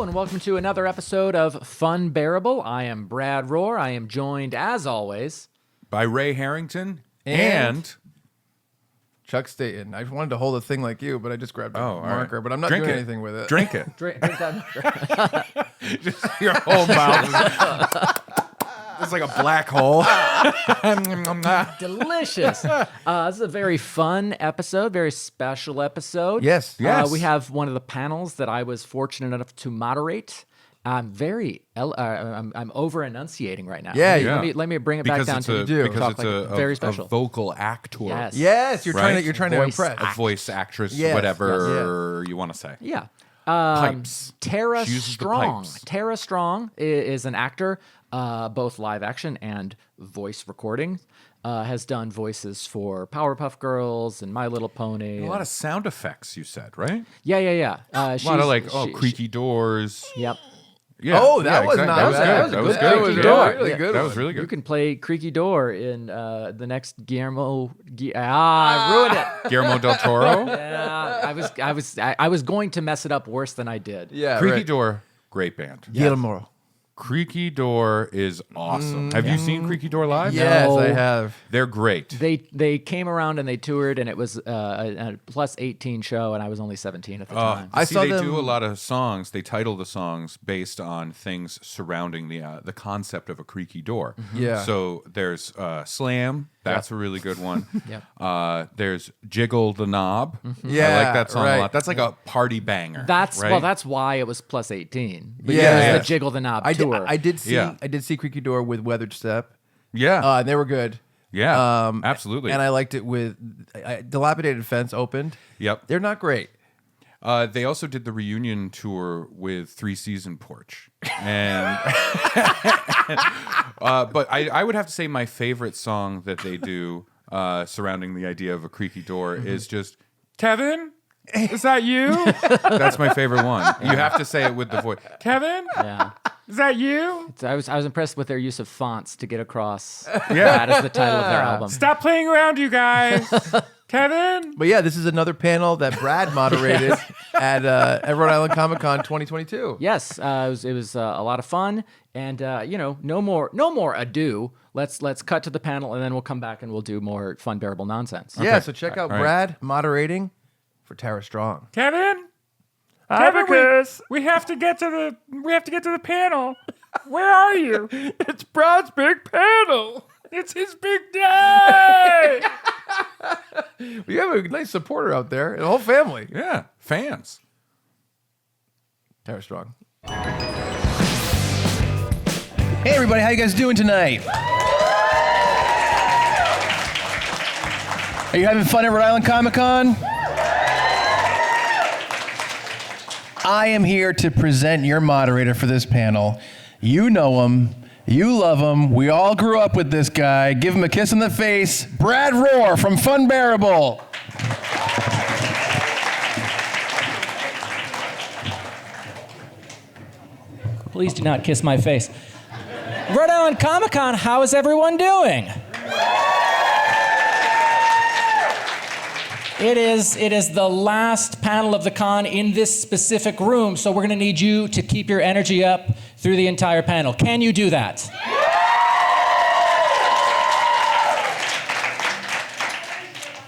Hello, and welcome to another episode of Funbearable. I am Brad Rohrer. I am joined, as always, by Ray Harrington and Chuck Staten. I wanted to hold a thing like you, but I just grabbed a marker, but I'm not doing anything with it. Drink it. drink that. Just your whole mouth. It's like a black hole. Delicious. This is a very fun episode, very special episode. Yes. We have one of the panels that I was fortunate enough to moderate. I'm over enunciating right now. Yeah. Let me bring it back down to do. Because it's very special. a vocal actor. Yes. You're Right? trying to impress. A voice actress, Yes, whatever you want to say. Yeah. Pipes. Tara She uses the Strong. pipes. Tara Strong is an actor, both live action and voice recording. Has done voices for Powerpuff Girls and My Little Pony. A lot of sound effects, you said, right? Yeah. A lot of creaky doors. Yep. Yeah. Oh, that was exactly. not bad. That was That good. was Creaky door. really good. That was really You good. can play Creaky Door in the next Guillermo. I ruined it. Guillermo del Toro. Yeah, I was going to mess it up worse than I did. Yeah, Creaky right. Door, great band. Guillermo. Creaky Door is awesome. Have you seen Creaky Door live? Yes, No. I have. They're great. They came around and they toured, and it was a plus 18 show, and I was only 17 at the time. I saw they them- do a lot of songs. They title the songs based on things surrounding the concept of a creaky door. Yeah. So there's Slam. That's a really good one. Yep. There's Jiggle the Knob. I Yeah, like that song right. a lot. That's like a party banger. That's right? that's why it was plus 18. Yeah, It yeah. was the Jiggle the Knob tour. I did see. Yeah. I did see Creaky Door with Weathered Step. Yeah. And they were good. Yeah. Absolutely. And I liked it with Dilapidated Fence opened. Yep. They're not great. They also did the reunion tour with 3 Season Porch, and but I would have to say my favorite song that they do surrounding the idea of a creaky door is just Kevin. Is that you? That's my favorite one. You have to say it with the voice. Kevin, Yeah. is that you? So I was impressed with their use of fonts to get across Yeah. that as the title of their album. Stop playing around, you guys. Kevin. But yeah, this is another panel that Brad moderated at Rhode Island Comic Con 2022. Yes, it was a lot of fun, and no more ado. Let's cut to the panel, and then we'll come back and we'll do more fun, bearable nonsense. Yeah, so check out All right. Brad moderating for Tara Strong. Kevin. Kevin, we have to get to the panel. Where are you? It's Brad's big panel. It's his big day. We have a nice supporter out there, and a whole family. Yeah, fans. Tara Strong. Hey everybody, how you guys doing tonight? Are you having fun at Rhode Island Comic Con? I am here to present your moderator for this panel. You know him, you love him, we all grew up with this guy. Give him a kiss on the face, Brad Rohrer from Funbearable. Please do not kiss my face. Rhode Island Comic Con, how is everyone doing? It is the last panel of the con in this specific room, so we're going to need you to keep your energy up through the entire panel. Can you do that?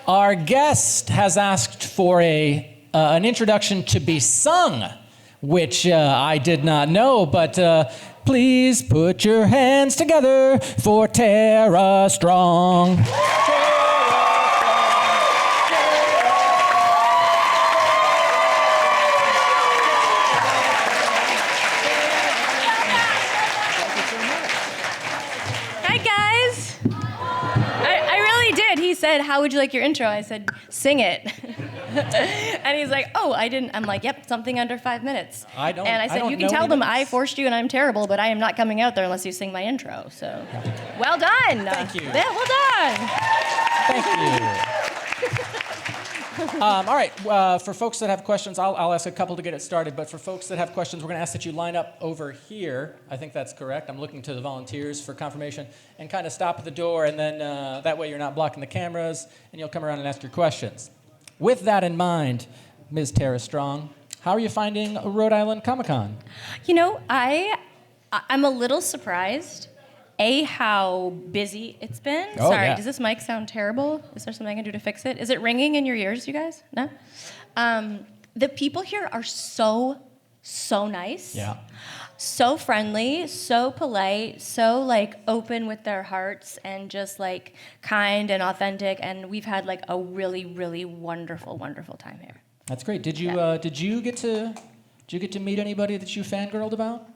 Our guest has asked for an introduction to be sung, which I did not know, but please put your hands together for Tara Strong. Hi, guys. I really did. He said, "How would you like your intro?" I said, "Sing it." And he's like, "Oh, I didn't." I'm like, "Yep, something under 5 minutes." I don't- And I I said, don't "You can know tell any them minutes." I forced you and I'm terrible, but I am not coming out there unless you sing my intro." So, well done. Thank you. Yeah, well done. Thank you. All right, for folks that have questions, I'll ask a couple to get it started, but for folks that have questions, we're going to ask that you line up over here. I think that's correct. I'm looking to the volunteers for confirmation, and kind of stop at the door, and then that way you're not blocking the cameras, and you'll come around and ask your questions. With that in mind, Ms. Tara Strong, How are you finding Rhode Island Comic Con? You know, I'm a little surprised. How busy it's been. Oh, Sorry, yeah. does this mic sound terrible? Is there something I can do to fix it? Is it ringing in your ears, you guys? No? The people here are so nice. Yeah. So friendly, so polite, so like open with their hearts and just like kind and authentic. And we've had like a really, really wonderful time here. That's great. Did you get to meet anybody that you fangirled about?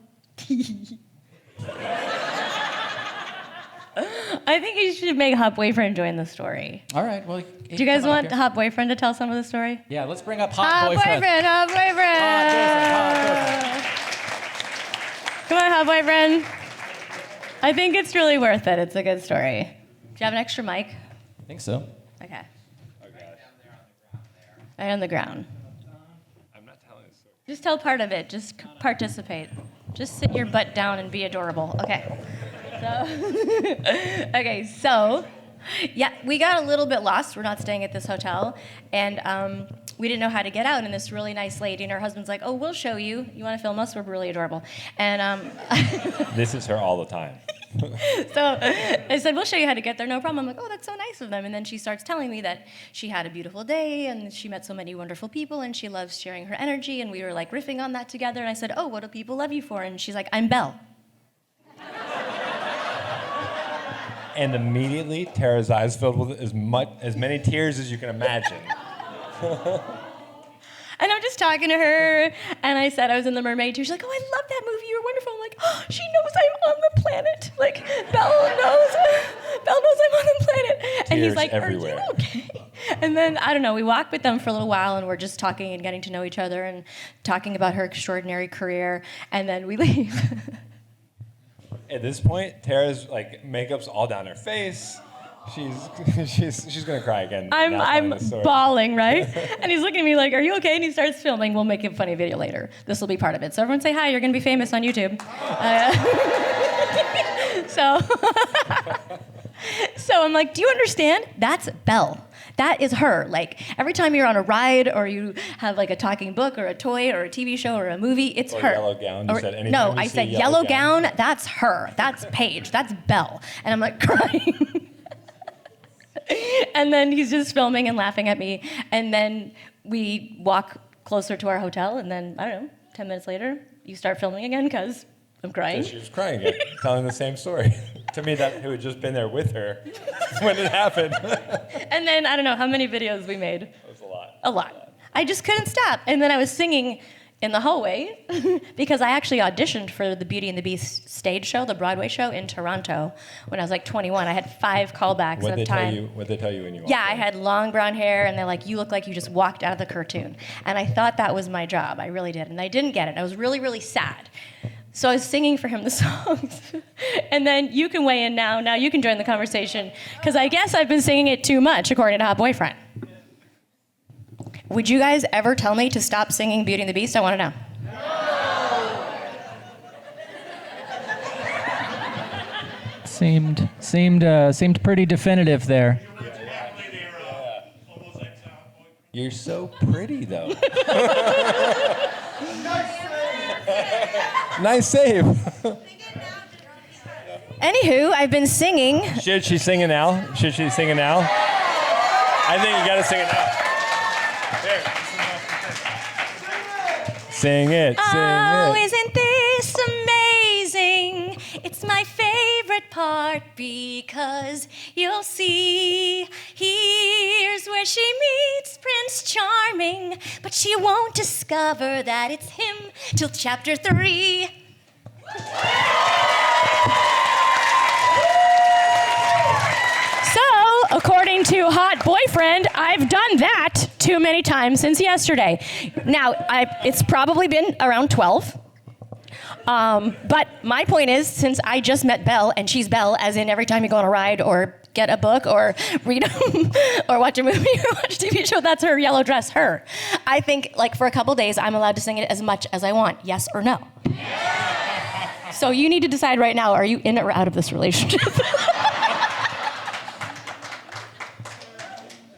I think you should make Hot Boyfriend join the story. All right. Well, Do you guys want Hot Boyfriend to tell some of the story? Yeah, let's bring up Hot Boyfriend. Hot Boyfriend. Come on, Hot Boyfriend. I think it's really worth it. It's a good story. Do you have an extra mic? I think so. Okay. Right on the ground. I'm not telling a story. Just tell part of it. Just participate. Just sit your butt down and be adorable. Okay. So, yeah, we got a little bit lost. We're not staying at this hotel, and we didn't know how to get out. And this really nice lady and her husband's like, "Oh, we'll show you. You want to film us? We're really adorable." And This is her all the time. so I said, "We'll show you how to get there. No problem." I'm like, "Oh, that's so nice of them." And then she starts telling me that she had a beautiful day and she met so many wonderful people and she loves sharing her energy. And we were like riffing on that together. And I said, "Oh, what do people love you for?" And she's like, "I'm Belle." And immediately, Tara's eyes filled with as many tears as you can imagine. And I'm just talking to her, and I said I was in The Mermaid too. She's like, "Oh, I love that movie. You were wonderful." I'm like, "Oh, she knows I'm on the planet. Like, Belle knows I'm on the planet." And he's Tears like, everywhere. "Are you okay?" And then, I don't know, we walked with them for a little while, and we're just talking and getting to know each other and talking about her extraordinary career, and then we leave. At this point, Tara's like makeup's all down her face. She's gonna cry again. I'm bawling, right? And he's looking at me like, "Are you okay?" And he starts filming. We'll make a funny video later. This will be part of it. So everyone say hi. You're gonna be famous on YouTube. So I'm like, "Do you understand? That's Belle. That is her. Like every time you're on a ride or you have like a talking book or a toy or a TV show or a movie, it's Or her." yellow gown. You said anytime no, you I see said yellow yellow gown. gown. That's her. That's Paige. That's Belle. And I'm like crying. And then he's just filming and laughing at me. And then we walk closer to our hotel. And then, I don't know, 10 minutes later, you start filming again because I'm crying. She was crying again, telling the same story. To me, that who had just been there with her when it happened. And then, I don't know how many videos we made. It was a lot. A lot. I just couldn't stop. And then I was singing in the hallway because I actually auditioned for the Beauty and the Beast stage show, the Broadway show in Toronto when I was like 21. I had 5 callbacks at a time. What'd they tell you when you walked Yeah, I in? had long brown hair, and they're like, "You look like you just walked out of the cartoon." And I thought that was my job. I really did. And I didn't get it. I was really, really sad. So I was singing for him the songs. And then you can weigh in now. Now you can join the conversation. Because I guess I've been singing it too much, according to Hot Boyfriend. Would you guys ever tell me to stop singing Beauty and the Beast? I want to know. Seemed pretty definitive there. You're so pretty, though. Nice save. Anywho, I've been singing. Should she sing it now? Should she sing it now? I think you gotta sing it now. Sing it, sing Oh, it. isn't this amazing? It's my favorite part because you'll see. Here's where she meets Prince Charming, but she won't discover that it's him till chapter 3. So, according to Hot Boyfriend, I've done that too many times since yesterday. Now, it's probably been around 12. But my point is, since I just met Belle, and she's Belle, as in every time you go on a ride or get a book or read or watch a movie or watch a TV show, that's her yellow dress, her. I think, like, for a couple days, I'm allowed to sing it as much as I want, yes or no. So you need to decide right now, are you in or out of this relationship?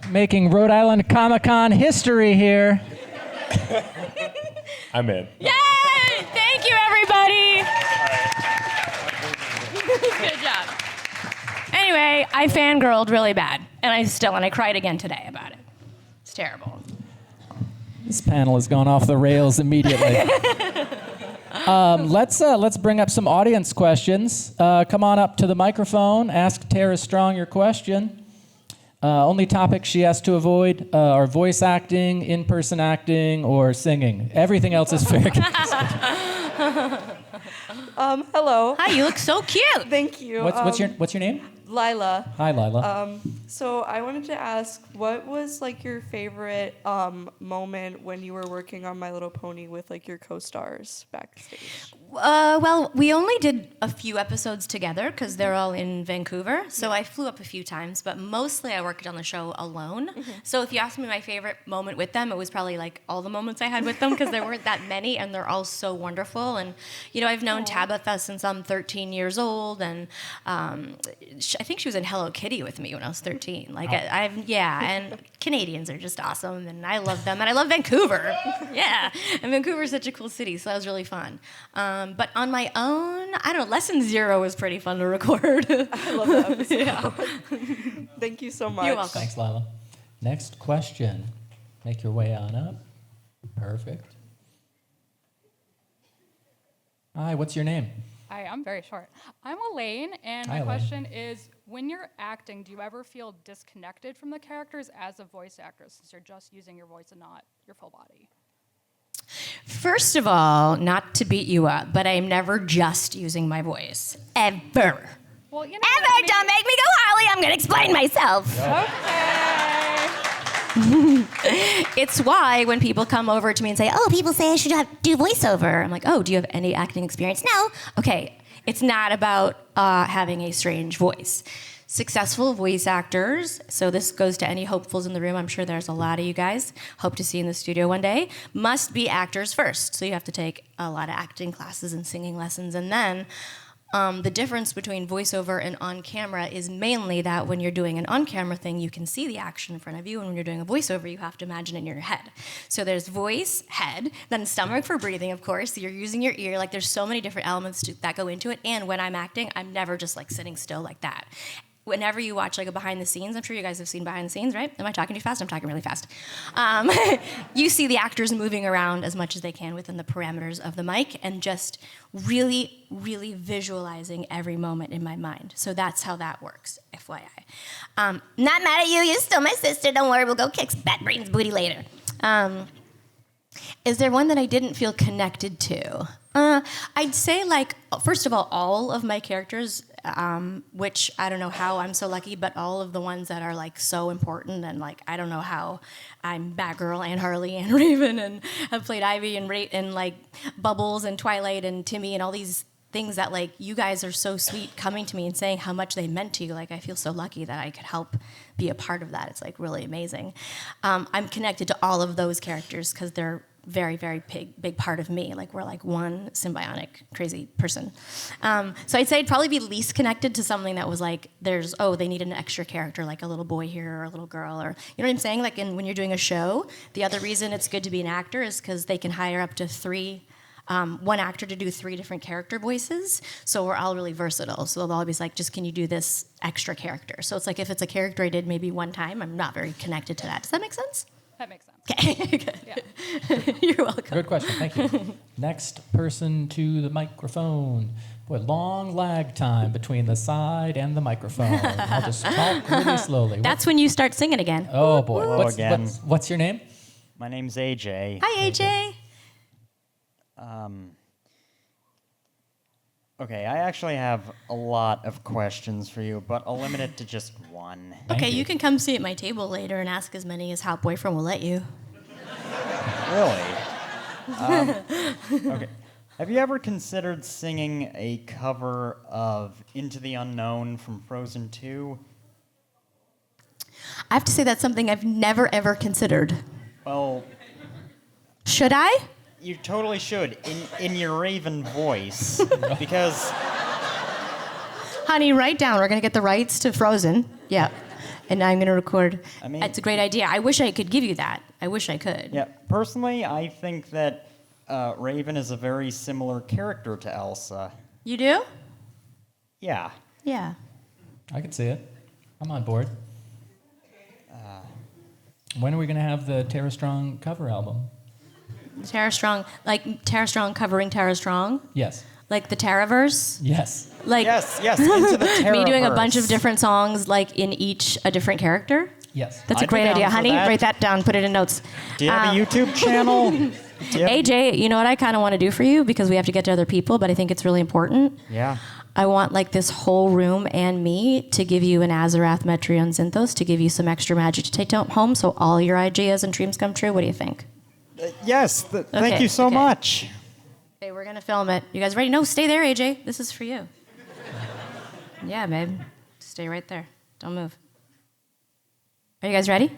Making Rhode Island Comic Con history here. I'm in. Yay! Thank you, everybody. Good job. Anyway, I fangirled really bad, and I cried again today about it. It's terrible. This panel has gone off the rails immediately. Let's bring up some audience questions. Come on up to the microphone. Ask Tara Strong your question. Only topics she has to avoid are voice acting, in-person acting, or singing. Everything else is fair. Hello. Hi, you look so cute. Thank you. What's your name? Lila. Hi, Lila. So I wanted to ask, what was like your favorite moment when you were working on My Little Pony with like your co-stars backstage? Well, we only did a few episodes together because they're all in Vancouver. So I flew up a few times, but mostly I worked on the show alone. So if you ask me my favorite moment with them, it was probably like all the moments I had with them because there weren't that many, and they're all so wonderful. And I've known Tabitha since I'm 13 years old, and I think she was in Hello Kitty with me when I was 13. Like and Canadians are just awesome, and I love them, and I love Vancouver. Yeah, and Vancouver's such a cool city, so that was really fun. But on my own, I don't know, Lesson 0 was pretty fun to record. I love that episode. Yeah. Thank you so much. You're welcome. Thanks, Lila. Next question. Make your way on up. Perfect. Hi, what's your name? Hi, I'm very short. I'm Elaine, and Hi, my Elaine. question is, when you're acting, do you ever feel disconnected from the characters as a voice actor, since you're just using your voice and not your full body? First of all, not to beat you up, but I'm never just using my voice. Ever. Well, you know Ever! Don't make me go Harley! I'm gonna explain myself. Okay. It's why when people come over to me and say, oh, people say I should do voiceover. I'm like, oh, do you have any acting experience? No. Okay, it's not about having a strange voice. Successful voice actors, so this goes to any hopefuls in the room, I'm sure there's a lot of you guys, hope to see in the studio one day, must be actors first. So you have to take a lot of acting classes and singing lessons, and then the difference between voiceover and on camera is mainly that when you're doing an on camera thing, you can see the action in front of you, and when you're doing a voiceover, you have to imagine it in your head. So there's voice, head, then stomach for breathing, of course. So you're using your ear. Like there's so many different elements that go into it. And when I'm acting, I'm never just like sitting still like that. Whenever you watch like a behind the scenes, I'm sure you guys have seen behind the scenes, right? Am I talking too fast? I'm talking really fast. You see the actors moving around as much as they can within the parameters of the mic and just really, really visualizing every moment in my mind. So that's how that works, FYI. Not mad at you, you're still my sister, don't worry, we'll go kick Bat Brain's booty later. Is there one that I didn't feel connected to? I'd say, like, first of all of my characters, which I don't know how I'm so lucky, but all of the ones that are, like, so important, and, like, I don't know how I'm Batgirl and Harley and Raven and have played Ivy and like, Bubbles and Twilight and Timmy and all these things that, like, you guys are so sweet coming to me and saying how much they meant to you. Like, I feel so lucky that I could help be a part of that. It's, like, really amazing. I'm connected to all of those characters because they're very, very big part of me. Like, we're like one symbiotic crazy person. So I'd say I'd probably be least connected to something that was like, they need an extra character, like a little boy here or a little girl, or, you know what I'm saying? Like, when you're doing a show, the other reason it's good to be an actor is because they can hire up to one actor to do 3 different character voices. So we're all really versatile. So they'll always like, just can you do this extra character? So it's like, if it's a character I did maybe one time, I'm not very connected to that. Does that make sense? That makes sense. Okay, good. Yeah. You're welcome. Good question. Thank you. Next person to the microphone. Boy, long lag time between the side and the microphone. I'll just talk really slowly. That's when you start singing again. Oh boy. Hello again. What's your name? My name's AJ. Hi, AJ. Okay, I actually have a lot of questions for you, but I'll limit it to just one. Okay, you can come sit at my table later and ask as many as Hot Boyfriend will let you. Really? Okay. Have you ever considered singing a cover of Into the Unknown from Frozen 2? I have to say that's something I've never, ever considered. Well, Should I? you totally should, in your Raven voice, because... Honey, write down. We're going to get the rights to Frozen. Yeah. And I'm going to record. I mean... It's a great idea. I wish I could give you that. I wish I could. Yeah, personally, I think that Raven is a very similar character to Elsa. You do? Yeah. Yeah. I can see it. I'm on board. When are we going to have the Tara Strong cover album? Tara Strong, like Tara Strong covering Tara Strong? Yes. Like the Taraverse? Yes. Like yes, into the Taraverse. Me doing a bunch of different songs, like in each a different character? Yes. That's a I'd be great down idea, for honey. that. Write that down, put it in notes. Do you have a YouTube channel? AJ, you know what I kind of want to do for you, because we have to get to other people, but I think it's really important. Yeah. I want like this whole room and me to give you an Azarath, Metreon, Zinthos, to give you some extra magic to take home so all your ideas and dreams come true. What do you think? Yes, thank you so much. Okay, we're going to film it. You guys ready? No, stay there, AJ. This is for you. Yeah, babe. Stay right there. Don't move. Are you guys ready?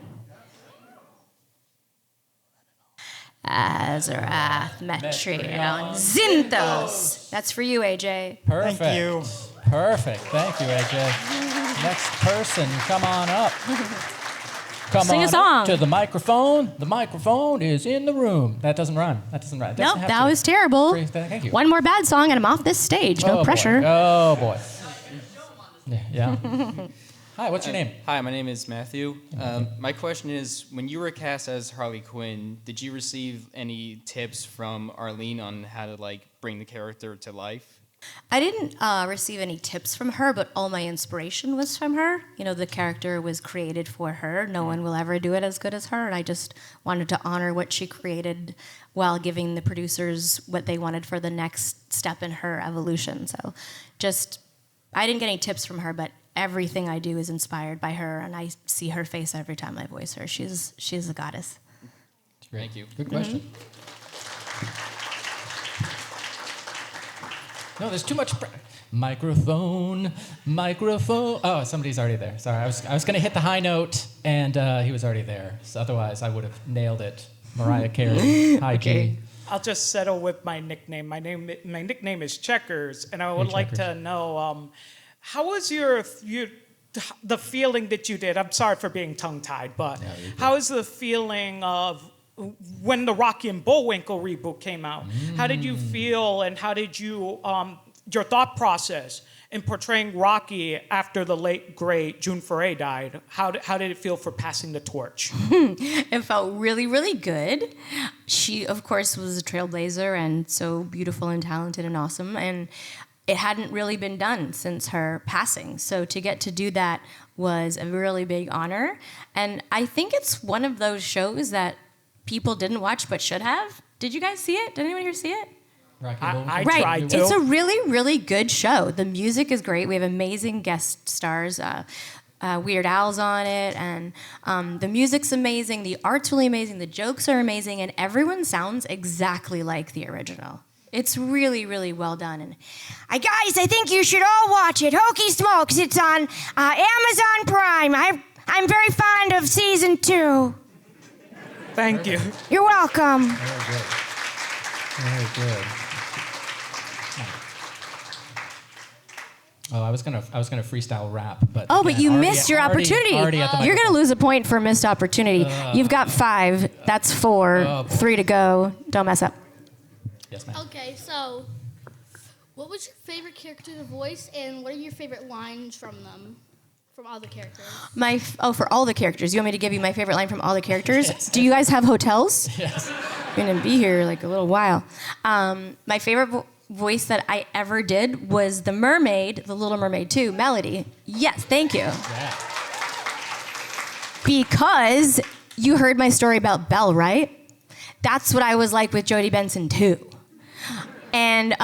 Azarath, Metreon, Zinthos. That's for you, AJ. Perfect. Thank you. Perfect. Thank you, AJ. Next person, come on up. Come Sing on a song. up to the microphone. The microphone is in the room. That doesn't rhyme. That doesn't rhyme. Nope, that was terrible. Thank you. One more bad song and I'm off this stage. No Oh, pressure. Boy. Oh, boy. Yeah. Hi, what's your name? Hi, my name is Matthew. My question is, when you were cast as Harley Quinn, did you receive any tips from Arlene on how to bring the character to life? I didn't receive any tips from her, but all my inspiration was from her. You know, the character was created for her. No one will ever do it as good as her, and I just wanted to honor what she created while giving the producers what they wanted for the next step in her evolution. So I didn't get any tips from her, but everything I do is inspired by her, and I see her face every time I voice her. She's a goddess. Thank you. Good question. No, there's too much. Microphone. Oh, somebody's already there. Sorry, I was going to hit the high note, and he was already there. So otherwise, I would have nailed it. Mariah Carey. Hi, G. I'll just settle with my nickname. My nickname is Checkers, and I would like to know how was the feeling that you did? I'm sorry for being tongue-tied, but how is the feeling of when the Rocky and Bullwinkle reboot came out? How did you feel, and how did you your thought process in portraying Rocky after the late great June Foray died? How did it feel for passing the torch? It felt really, really good. She, of course, was a trailblazer and so beautiful and talented and awesome, and it hadn't really been done since her passing. So to get to do that was a really big honor. And I think it's one of those shows that people didn't watch but should have. Did you guys see it? Did anyone here see it? I tried to. It's a really, really good show. The music is great. We have amazing guest stars. Weird Al's on it, and the music's amazing. The art's really amazing. The jokes are amazing, and everyone sounds exactly like the original. It's really, really well done. And guys, I think you should all watch it. Hokey Smokes. It's on Amazon Prime. I'm very fond of season 2. Thank you. You're welcome. Very good. Very good. Oh, I was gonna freestyle rap, but but you missed your opportunity. You're gonna lose a point for missed opportunity. You've got 5. That's 4. 3 to go. Don't mess up. Yes, ma'am. Okay, so what was your favorite character to voice, and what are your favorite lines from them, from all the characters? For all the characters. You want me to give you my favorite line from all the characters? Yes. Do you guys have hotels? Yes. You're gonna be here like a little while. My favorite voice that I ever did was the mermaid, the Little Mermaid 2, Melody. Yes, thank you. Yeah. Because you heard my story about Belle, right? That's what I was like with Jodie Benson too. And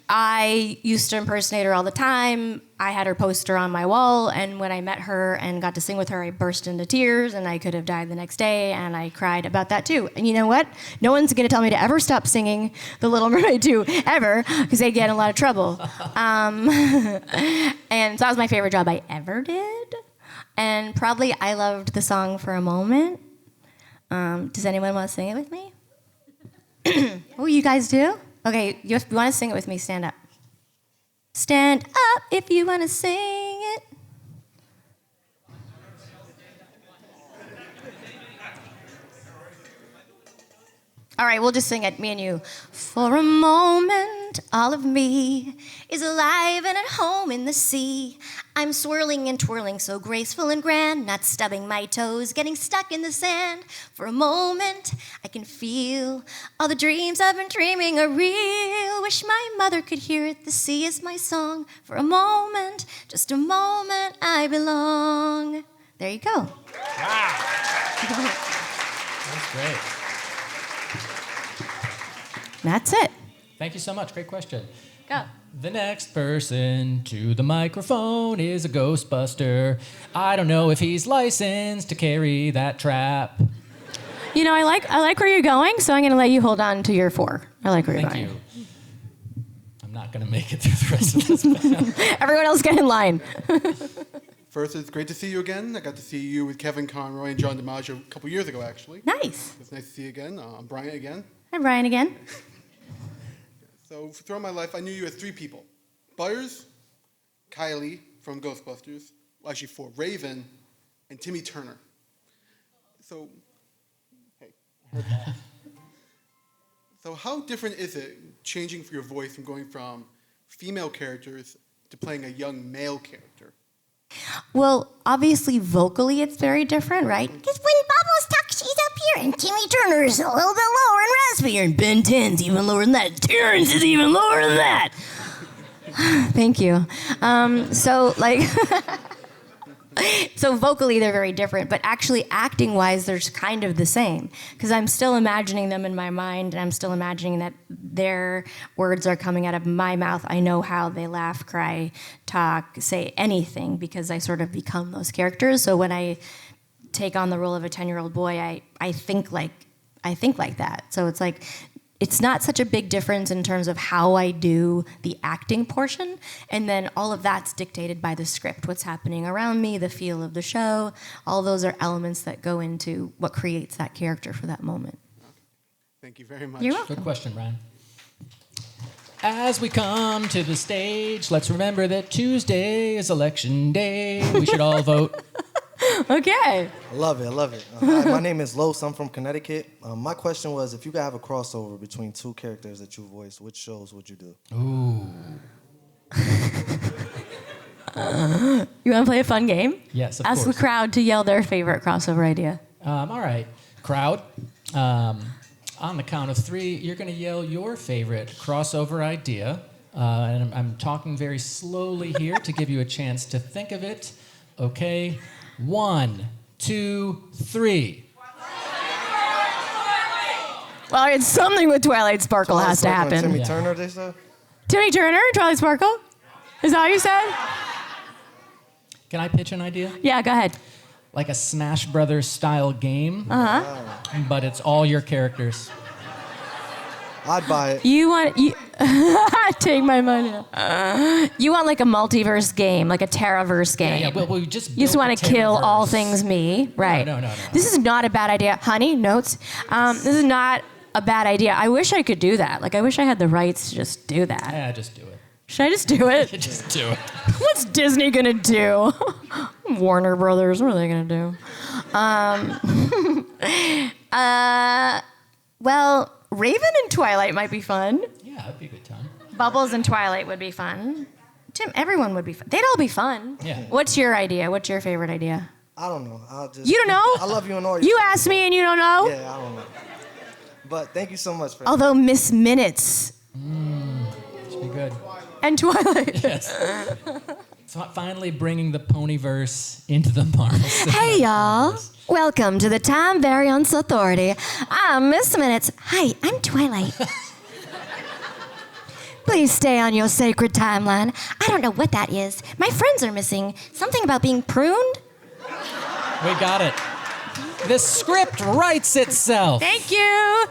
I used to impersonate her all the time. I had her poster on my wall, and when I met her and got to sing with her, I burst into tears, and I could have died the next day, and I cried about that too. And you know what? No one's gonna tell me to ever stop singing The Little Mermaid 2, ever, because they get in a lot of trouble. And so that was my favorite job I ever did. And probably I loved the song For a Moment. Does anyone want to sing it with me? Oh, you guys do? Okay, if you want to sing it with me, stand up. Stand up if you want to sing it. All right, we'll just sing it, me and you. For a moment, all of me is alive and at home in the sea. I'm swirling and twirling, so graceful and grand, not stubbing my toes, getting stuck in the sand. For a moment, I can feel all the dreams I've been dreaming are real. Wish my mother could hear it, the sea is my song. For a moment, just a moment, I belong. There you go. That's great. That's it. Thank you so much. Great question. Go. The next person to the microphone is a Ghostbuster. I don't know if he's licensed to carry that trap. You know, I like where you're going, so I'm going to let you hold on to your 4. I like where you're Thank going. you. I'm not going to make it through the rest of this panel. Everyone else get in line. First, it's great to see you again. I got to see you with Kevin Conroy and John DiMaggio a couple years ago, actually. Nice. It's nice to see you again. I'm Brian again. Hi, Brian again. So throughout my life, I knew you as 3 people. Butters, Kylie from Ghostbusters, well, actually 4, Raven, and Timmy Turner. So, hey, I heard that. So how different is it changing for your voice from going from female characters to playing a young male character? Well, obviously, vocally, it's very different, right? Because when Bubbles talks, she's up here, and Timmy Turner's a little bit lower, and Raspberry, and Ben 10's even lower than that. Terrence is even lower than that. Thank you. So vocally, they're very different, but actually, acting-wise, they're kind of the same. Because I'm still imagining them in my mind, and I'm still imagining that their words are coming out of my mouth. I know how they laugh, cry, talk, say anything, because I sort of become those characters. So when I take on the role of a 10-year-old boy, I think like that. So it's like, it's not such a big difference in terms of how I do the acting portion, and then all of that's dictated by the script, what's happening around me, the feel of the show. All those are elements that go into what creates that character for that moment. Thank you very much. You're welcome. Good question, Ryan. As we come to the stage, let's remember that Tuesday is election day. We should all vote. Okay. I love it. Hi, my name is Los. I'm from Connecticut. My question was, if you could have a crossover between 2 characters that you voice, which shows would you do? Ooh. You want to play a fun game? Yes, of Ask course. the crowd to yell their favorite crossover idea. All right, crowd. On the count of 3, you're going to yell your favorite crossover idea. And I'm talking very slowly here to give you a chance to think of it. Okay. 1, 2, 3. Well, it's something with Twilight Sparkle has to happen. Timmy Turner, they said? Timmy Turner, Twilight Sparkle? Is that what you said? Can I pitch an idea? Yeah, go ahead. Like a Smash Brothers style game. Uh-huh. But it's all your characters. I'd buy it. You want take my money. You want like a multiverse game, like a Terraverse game. Yeah, well, we You just want to kill all things me, right? No. This is not a bad idea, honey. Notes. This is not a bad idea. I wish I could do that. Like I wish I had the rights to just do that. Yeah, just do it. Should I just do it? Just do it. What's Disney gonna do? Warner Brothers. What are they gonna do? Well, Raven and Twilight might be fun. Yeah, that'd be a good time. Bubbles and Twilight would be fun. Tim, everyone would be fun. They'd all be fun. Yeah. What's your idea? What's your favorite idea? I don't know. You don't know? I love you and all your You asked me and you don't know? Yeah, I don't know. But thank you so much for Although Miss Minutes Should be good. and Twilight. Yes. So finally bringing the Ponyverse into the Marvel Cinematic Hey, y'all. Universe. Welcome to the Time Variance Authority. I'm Miss Minutes. Hi, I'm Twilight. Please stay on your sacred timeline. I don't know what that is. My friends are missing. Something about being pruned? We got it. The script writes itself. Thank you.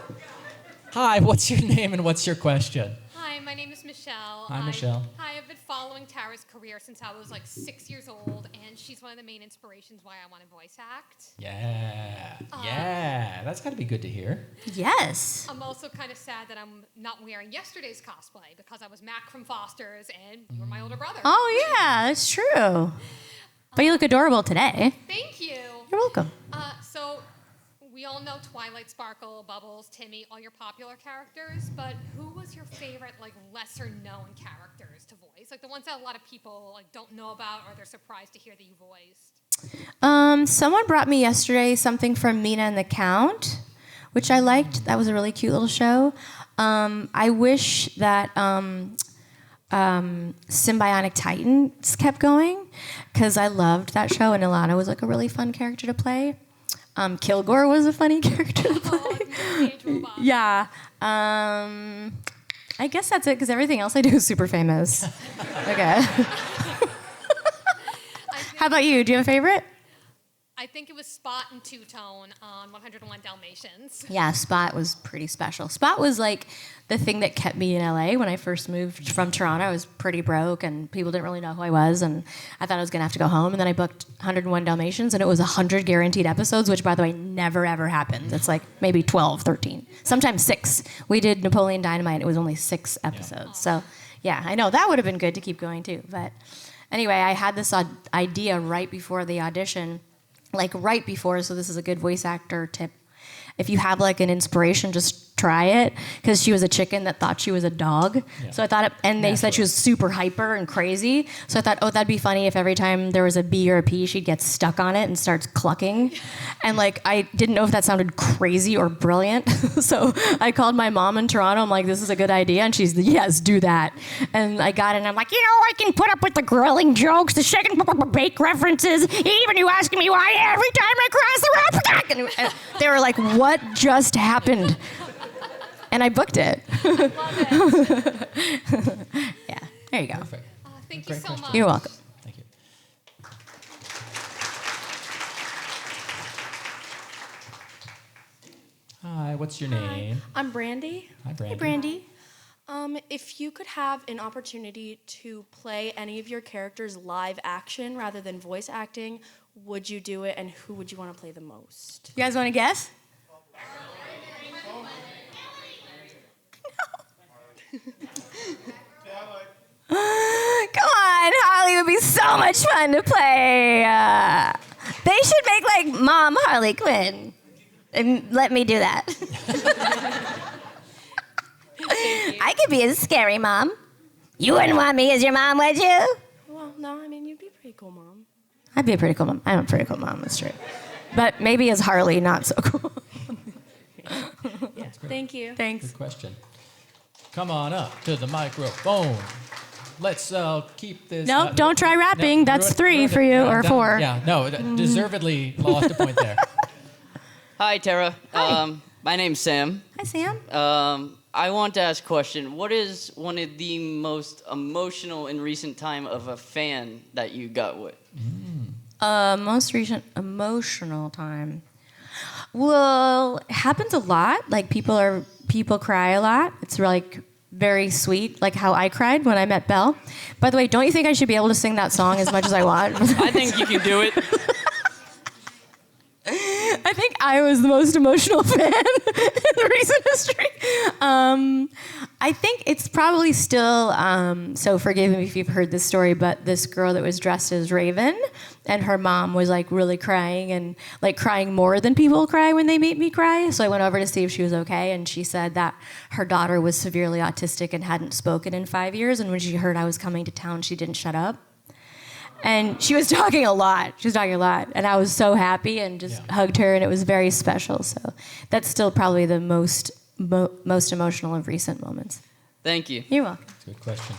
Hi, what's your name and what's your question? Hi, my name is Michelle. Hi, Michelle. Hi, I've been following Tara's career since I was like 6 years old, and she's one of the main inspirations why I want to voice act. Yeah, that's got to be good to hear. Yes. I'm also kind of sad that I'm not wearing yesterday's cosplay because I was Mac from Foster's and you were my older brother. Oh, yeah, that's true. But you look adorable today. Thank you. You're welcome. So we all know Twilight, Sparkle, Bubbles, Timmy, all your popular characters, but who was your favorite, like, lesser-known characters to voice? Like, the ones that a lot of people, like, don't know about or they're surprised to hear that you voiced? Someone brought me yesterday something from Mina and the Count, which I liked. That was a really cute little show. I wish that Symbionic Titans kept going, because I loved that show, and Ilana was like a really fun character to play. Kilgore was a funny character to play. Yeah. I guess that's it, because everything else I do is super famous. Okay. How about you? Do you have a favorite? I think it was Spot and Two-Tone on 101 Dalmatians. Yeah, Spot was pretty special. Spot was like the thing that kept me in LA when I first moved from Toronto. I was pretty broke and people didn't really know who I was, and I thought I was gonna have to go home, and then I booked 101 Dalmatians, and it was 100 guaranteed episodes, which, by the way, never ever happens. It's like maybe 12, 13, sometimes 6. We did Napoleon Dynamite, it was only 6 episodes. So yeah, I know that would have been good to keep going too. But anyway, I had this idea right before the audition, like right before, so this is a good voice actor tip. If you have like an inspiration, just try it, because she was a chicken that thought she was a dog. Yeah. So I thought, and they said she was super hyper and crazy. So I thought, oh, that'd be funny if every time there was a B or a P, she'd get stuck on it and starts clucking. And like, I didn't know if that sounded crazy or brilliant. So I called my mom in Toronto. I'm like, this is a good idea. And she's, yes, do that. And I got it, and I'm like, I can put up with the grilling jokes, the shake and bake references, even you asking me why every time I cross the road. And they were like, what just happened? And I booked it. Yeah, there you go. Perfect. Thank you so much. You're welcome. Thank you. Hi, what's your name? I'm Brandy. Hi, Brandy. Hey, Brandy. If you could have an opportunity to play any of your characters live action rather than voice acting, would you do it, and who would you want to play the most? You guys want to guess? Come on, Harley would be so much fun to play. They should make like Mom Harley Quinn and let me do that. I could be a scary mom. You wouldn't want me as your mom, would you? Well, no, I mean, you'd be a pretty cool mom. I'd be a pretty cool mom. I'm a pretty cool mom, that's true. But maybe as Harley, not so cool. Yeah, thank you. Thanks. Good question. Come on up to the microphone. Let's keep this. No, don't try rapping. That's 3 for you, or 4. Yeah, no, deservedly lost a point there. Hi, Tara. Hi. My name's Sam. Hi, Sam. I want to ask a question. What is one of the most emotional in recent time of a fan that you got with? Most recent emotional time. Well, it happens a lot. Like people cry a lot. It's like very sweet, like how I cried when I met Belle. By the way, don't you think I should be able to sing that song as much as I want? I think you can do it. I think I was the most emotional fan in recent history. I think it's probably still, so forgive me if you've heard this story, but this girl that was dressed as Raven, and her mom was like really crying, and like crying more than people cry when they make me cry. So I went over to see if she was okay, and she said that her daughter was severely autistic and hadn't spoken in 5 years, and when she heard I was coming to town, she didn't shut up. And she was talking a lot. And I was so happy and just hugged her, and it was very special. So that's still probably the most emotional of recent moments. Thank you. You're welcome. That's a good question.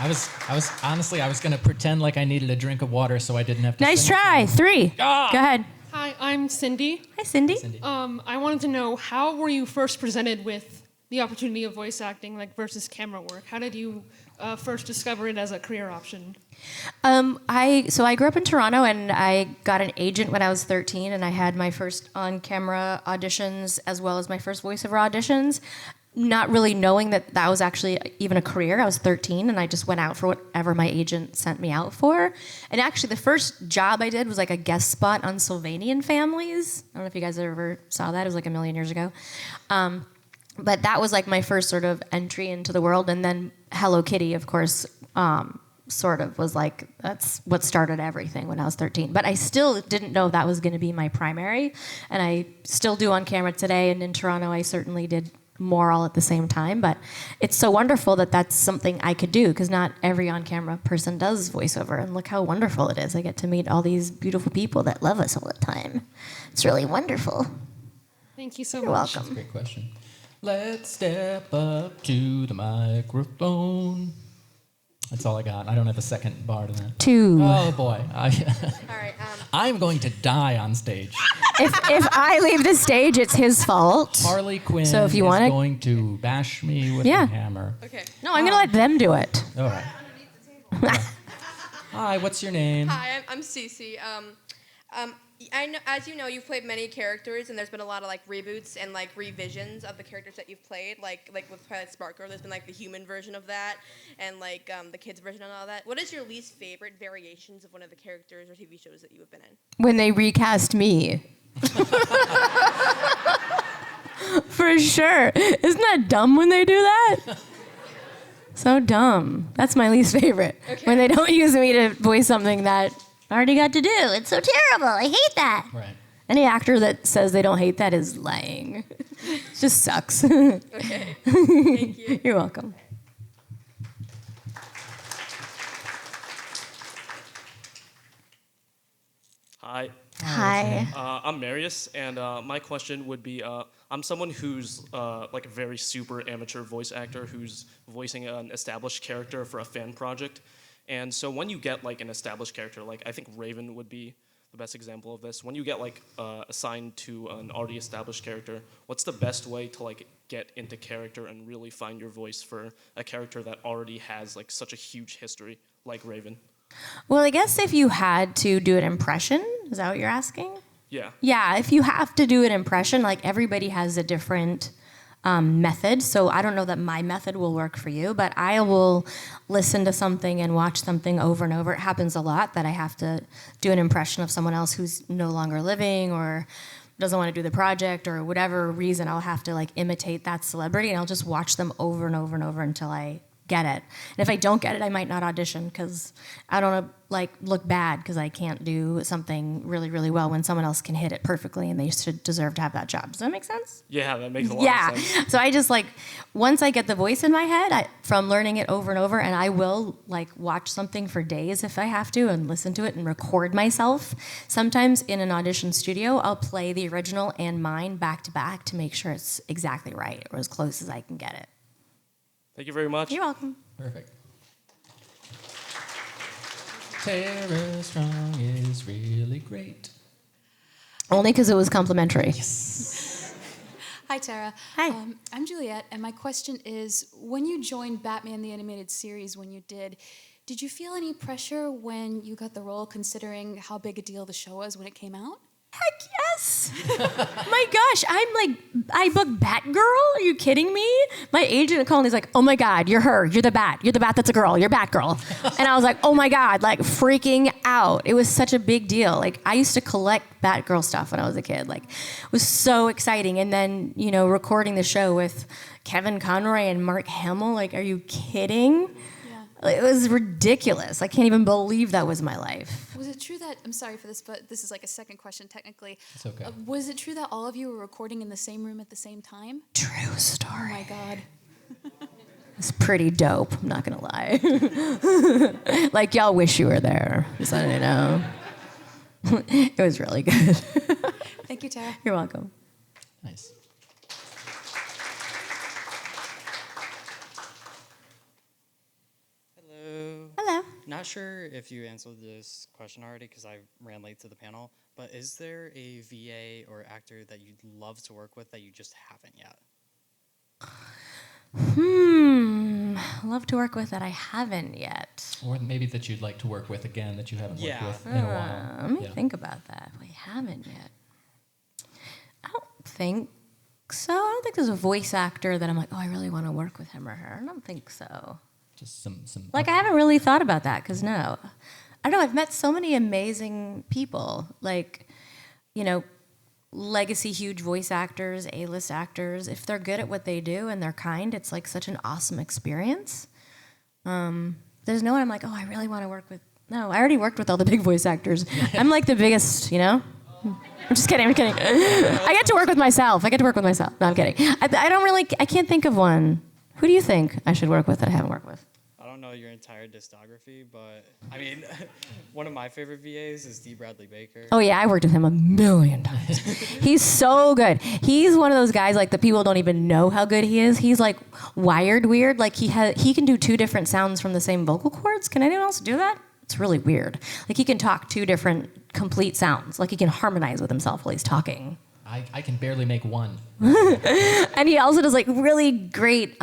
I was going to pretend like I needed a drink of water so I didn't have to. Nice try. 3. Ah! Go ahead. Hi, I'm Cindy. Hi, Cindy. I wanted to know, how were you first presented with the opportunity of voice acting, like versus camera work? How did you first discover it as a career option? I grew up in Toronto, and I got an agent when I was 13, and I had my first on-camera auditions as well as my first voiceover auditions, not really knowing that that was actually even a career. I was 13, and I just went out for whatever my agent sent me out for. And actually, the first job I did was like a guest spot on Sylvanian Families. I don't know if you guys ever saw that. It was like a million years ago. But that was like my first sort of entry into the world. And then Hello Kitty, of course, sort of was like, that's what started everything when I was 13. But I still didn't know that was going to be my primary. And I still do on camera today. And in Toronto, I certainly did more all at the same time. But it's so wonderful that that's something I could do, because not every on-camera person does voiceover. And look how wonderful it is. I get to meet all these beautiful people that love us all the time. It's really wonderful. Thank you so You're much. welcome. That's a great question. Let's step up to the microphone. That's all I got. I don't have a second bar to that. 2. Oh boy. All right. I'm going to die on stage. If I leave the stage, it's his fault. Harley Quinn So if you is wanna- going to bash me with Yeah. a hammer. Okay. No, I'm going to let them do it. All right. Hi, what's your name? Hi, I'm Cece. I know, as you know, you've played many characters, and there's been a lot of like reboots and like revisions of the characters that you've played. Like with Twilight Sparkle, there's been like the human version of that, and like the kids version and all that. What is your least favorite variations of one of the characters or TV shows that you have been in? When they recast me. For sure. Isn't that dumb when they do that? So dumb. That's my least favorite. Okay. When they don't use me to voice something that I already got to do. It's so terrible. I hate that. Right. Any actor that says they don't hate that is lying. It just sucks. Okay. Thank you. You're welcome. Hi. Hi. I'm Marius, and my question would be, I'm someone who's like a very super amateur voice actor who's voicing an established character for a fan project. And so when you get like an established character, like I think Raven would be the best example of this. When you get like assigned to an already established character, what's the best way to like get into character and really find your voice for a character that already has like such a huge history like Raven? Well, I guess if you had to do an impression, is that what you're asking? Yeah. Yeah, if you have to do an impression, like everybody has a different method. So I don't know that my method will work for you, but I will listen to something and watch something over and over. It happens a lot that I have to do an impression of someone else who's no longer living or doesn't want to do the project or whatever reason. I'll have to like imitate that celebrity, and I'll just watch them over and over and over until I get it. And if I don't get it, I might not audition because I don't want to like look bad because I can't do something really, really well when someone else can hit it perfectly and they should deserve to have that job. Does that make sense? Yeah, that makes a lot of sense. So I just like, once I get the voice in my head from learning it over and over, and I will like watch something for days if I have to and listen to it and record myself. Sometimes in an audition studio, I'll play the original and mine back to back to make sure it's exactly right or as close as I can get it. Thank you very much. You're welcome. Perfect. Tara Strong is really great. Only because it was complimentary. Hi, Tara. Hi. I'm Juliet, and my question is, when you joined Batman the Animated Series, when you did you feel any pressure when you got the role, considering how big a deal the show was when it came out? Heck yes! My gosh, I booked Batgirl? Are you kidding me? My agent called and he's like, oh my God, you're her. You're the Bat. You're the Bat that's a girl. You're Batgirl. And I was like, oh my God, like freaking out. It was such a big deal. Like I used to collect Batgirl stuff when I was a kid. Like it was so exciting. And then, recording the show with Kevin Conroy and Mark Hamill, like, are you kidding? It was ridiculous. I can't even believe that was my life. Was it true that, I'm sorry for this, but this is like a second question technically. It's okay. Was it true that all of you were recording in the same room at the same time? True story. Oh my God. It's pretty dope, I'm not gonna lie. Like y'all wish you were there, just letting you know. It was really good. Thank you, Tara. You're welcome. Nice. Hello. Not sure if you answered this question already because I ran late to the panel, but is there a VA or actor that you'd love to work with that you just haven't yet? Love to work with that I haven't yet. Or maybe that you'd like to work with again that you haven't worked with in a while. Let me think about that. We haven't yet. I don't think so. I don't think there's a voice actor that I'm like, oh, I really want to work with him or her. I don't think so. Just some. Like, I haven't really thought about that because, no. I don't know. I've met so many amazing people. Like, legacy huge voice actors, A-list actors. If they're good at what they do and they're kind, it's like such an awesome experience. So There's no one I'm like, oh, I really want to work with. No, I already worked with all the big voice actors. I'm like the biggest, you know? I'm just kidding, I'm kidding. I get to work with myself. No, I'm kidding. I can't think of one. Who do you think I should work with that I haven't worked with? I don't know your entire discography, but I mean, one of my favorite VAs is D. Bradley Baker. Oh yeah, I worked with him a million times. He's so good. He's one of those guys like the people don't even know how good he is. He's like wired weird. Like he can do 2 different sounds from the same vocal cords. Can anyone else do that? It's really weird. Like he can talk 2 different complete sounds. Like he can harmonize with himself while he's talking. I can barely make one. And he also does like really great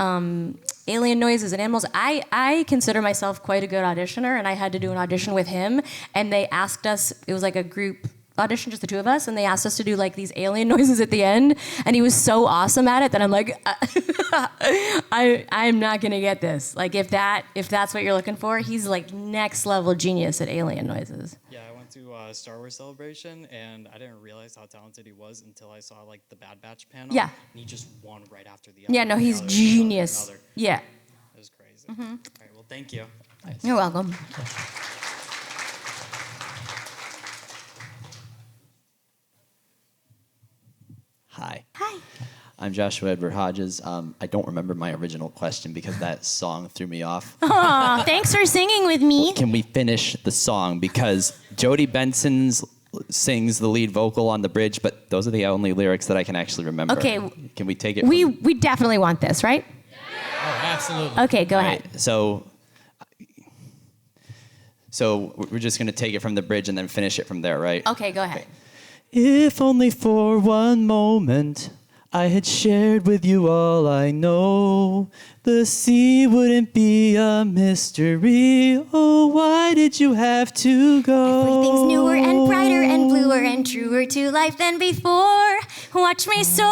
alien noises and animals. I consider myself quite a good auditioner, and I had to do an audition with him, and they asked us, it was like a group audition, just the 2 of us, and they asked us to do like these alien noises at the end, and he was so awesome at it that I'm like, I'm not gonna get this. Like if that's what you're looking for, he's like next level genius at alien noises. Yeah, I went to Star Wars Celebration, and I didn't realize how talented he was until I saw like the Bad Batch panel. Yeah. And he just won right after the Yeah, no, he's genius. Yeah. It was crazy. All right, well, thank you. You're welcome. Hi. Hi. I'm Joshua Edward Hodges. I don't remember my original question because that song threw me off. Aw, thanks for singing with me. Can we finish the song? Because Jodie Benson sings the lead vocal on the bridge, but those are the only lyrics that I can actually remember. Okay. Can we take it? We definitely want this, right? Oh, absolutely. Okay, go ahead. Right, so we're just going to take it from the bridge and then finish it from there, right? Okay, go ahead. If only for one moment I had shared with you all I know, the sea wouldn't be a mystery. Oh, why did you have to go? Everything's newer and brighter and bluer and truer to life than before. Watch me soar.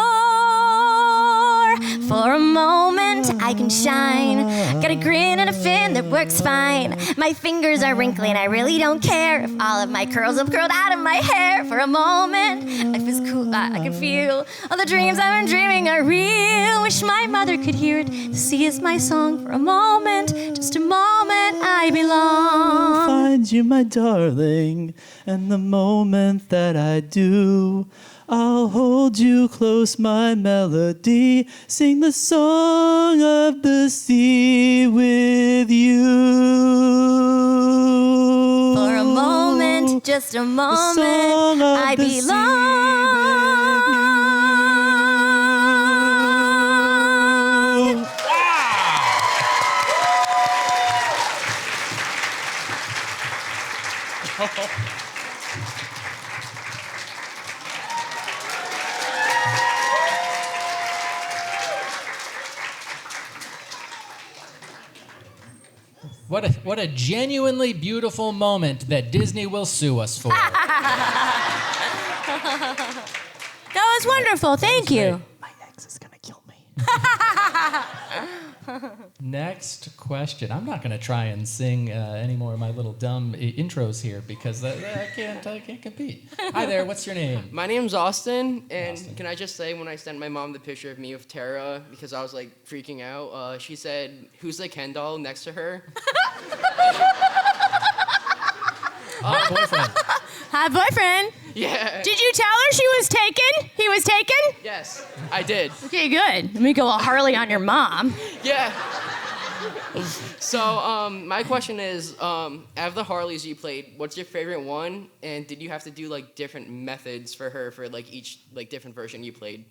For a moment I can shine. Got a grin and a fin that works fine. My fingers are wrinkly and I really don't care if all of my curls have curled out of my hair. For a moment life is cool. I can feel all the dreams I've been dreaming are real. Wish my mother could hear it. The sea is my song. For a moment, just a moment, I belong. Find you, my darling, and the moment that I do, I'll hold you close, my melody, sing the song of the sea with you. For a moment, just a moment, I belong. What a genuinely beautiful moment that Disney will sue us for. That was wonderful. Thank you. My ex is gonna kill me. Next question. I'm not going to try and sing any more of my little dumb intros here because I can't compete. Hi there. What's your name? My name's Austin, and can I just say, when I sent my mom the picture of me with Tara because I was like freaking out, she said, "Who's the Ken doll next to her?" Hot boyfriend. Hot boyfriend. Yeah. Did you tell her she was taken? He was taken? Yes, I did. Okay, good. Let me go all Harley on your mom. Yeah. So, my question is, out of the Harleys you played, what's your favorite one? And did you have to do like different methods for her for like each like different version you played?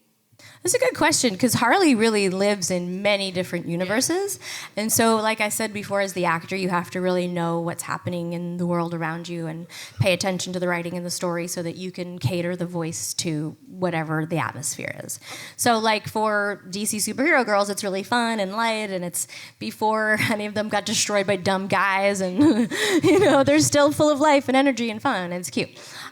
That's a good question, because Harley really lives in many different universes. And so, like I said before, as the actor, you have to really know what's happening in the world around you and pay attention to the writing and the story so that you can cater the voice to whatever the atmosphere is. So, like for DC Superhero Girls, it's really fun and light, and it's before any of them got destroyed by dumb guys, and they're still full of life and energy and fun, and it's cute.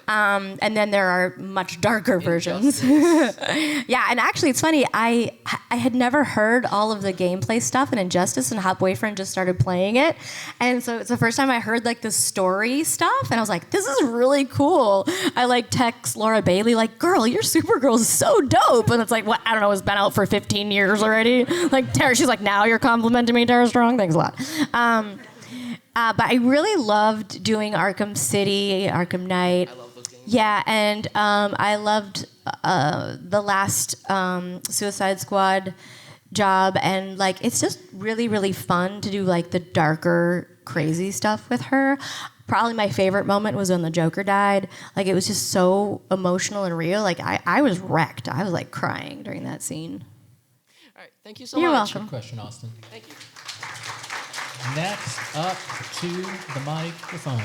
And then there are much darker versions. Yeah, and actually it's funny, I had never heard all of the gameplay stuff in Injustice, and Hot Boyfriend just started playing it. And so it's the first time I heard like the story stuff, and I was like, this is really cool. I like text Laura Bailey like, girl, your Supergirl is so dope. And it's like, what, I don't know, it's been out for 15 years already. Like Tara, she's like, now you're complimenting me, Tara Strong? Thanks a lot. But I really loved doing Arkham City, Arkham Knight. I love those games. Yeah, and I loved the last Suicide Squad job, and like it's just really, really fun to do like the darker, crazy stuff with her. Probably my favorite moment was when the Joker died. Like it was just so emotional and real. Like I was wrecked. I was like crying during that scene. All right, thank you so You're much. welcome. Good question, Austin. Thank you. Next up to the microphone.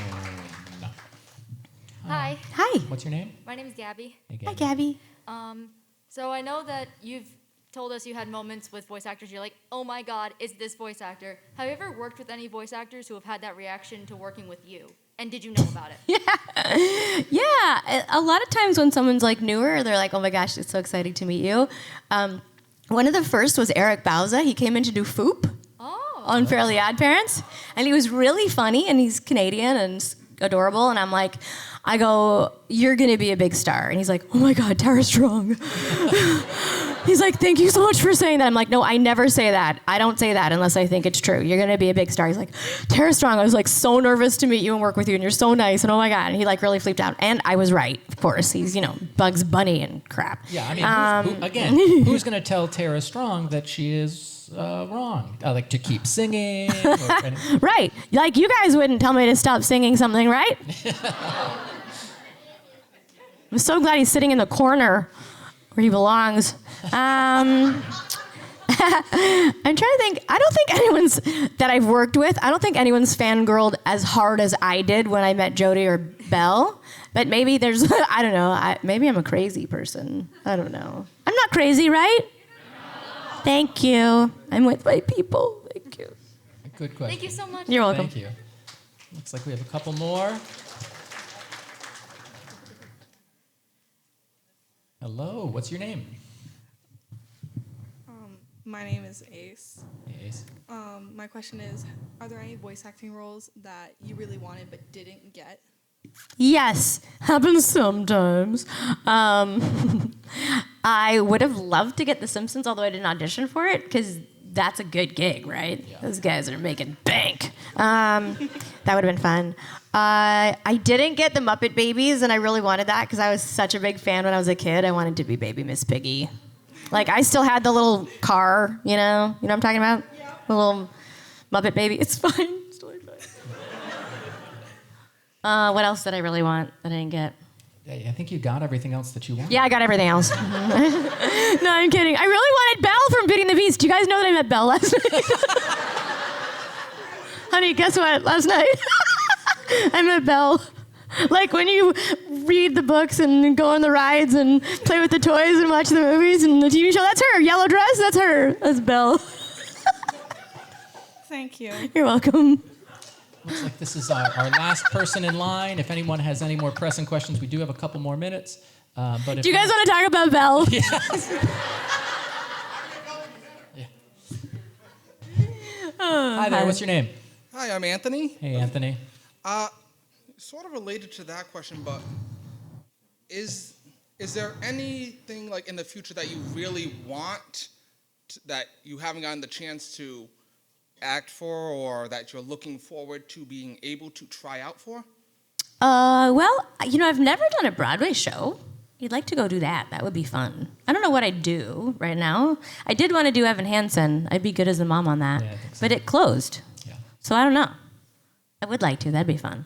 Hi. Hi. What's your name? My name is Gabby. Hey, Hi, Gabby. So I know that you've told us you had moments with voice actors. You're like, oh my God, is this voice actor? Have you ever worked with any voice actors who have had that reaction to working with you? And did you know about it? Yeah, a lot of times when someone's like newer, they're like, oh my gosh, it's so exciting to meet you. One of the first was Eric Bauza. He came in to do Foop on Fairly Odd Parents. And he was really funny, and he's Canadian and adorable. And I'm like, I go, you're going to be a big star. And he's like, oh my God, Tara Strong. He's like, thank you so much for saying that. I'm like, no, I never say that. I don't say that unless I think it's true. You're going to be a big star. He's like, Tara Strong, I was like so nervous to meet you and work with you, and you're so nice, and oh my God. And he like really flipped out. And I was right, of course. He's, Bugs Bunny and crap. Yeah, I mean, who's going to tell Tara Strong that she is wrong? Like to keep singing? Right. Like you guys wouldn't tell me to stop singing something, right? I'm so glad he's sitting in the corner where he belongs. I'm trying to think. I don't think anyone's that I've worked with, I don't think anyone's fangirled as hard as I did when I met Jodie or Belle. But maybe there's, I don't know, maybe I'm a crazy person. I don't know. I'm not crazy, right? Thank you. I'm with my people. Thank you. Good question. Thank you so much. You're welcome. Thank you. Looks like we have a couple more. Hello, what's your name? My name is Ace. Hey, Ace. My question is, are there any voice acting roles that you really wanted but didn't get? Yes, happens sometimes. I would have loved to get The Simpsons, although I didn't audition for it, because that's a good gig, right? Yeah. Those guys are making bank. That would have been fun. I didn't get The Muppet Babies, and I really wanted that because I was such a big fan when I was a kid. I wanted to be Baby Miss Piggy. Like, I still had the little car, you know what I'm talking about? Yeah. The little Muppet Baby. It's fine. It's totally fine. What else did I really want that I didn't get? Hey, I think you got everything else that you wanted. Yeah, I got everything else. No, I'm kidding. I really wanted Belle from Beauty and the Beast. Do you guys know that I met Belle last night? Honey, guess what? Last night, I met Belle. Like when you read the books and go on the rides and play with the toys and watch the movies and the TV show, that's her. Yellow dress, that's her. That's Belle. Thank you. You're welcome. Looks like this is our last person in line. If anyone has any more pressing questions, we do have a couple more minutes. But Do you guys want to talk about Belle? Yes. Hi there, what's your name? Hi, I'm Anthony. Hey, Anthony. Sort of related to that question, but is there anything like in the future that you really want that you haven't gotten the chance to act for, or that you're looking forward to being able to try out for? Well, I've never done a Broadway show. You'd like to go do that. That would be fun. I don't know what I'd do right now. I did want to do Evan Hansen. I'd be good as the mom on that. Yeah, I think so. But it closed. Yeah. So I don't know. I would like to. That'd be fun.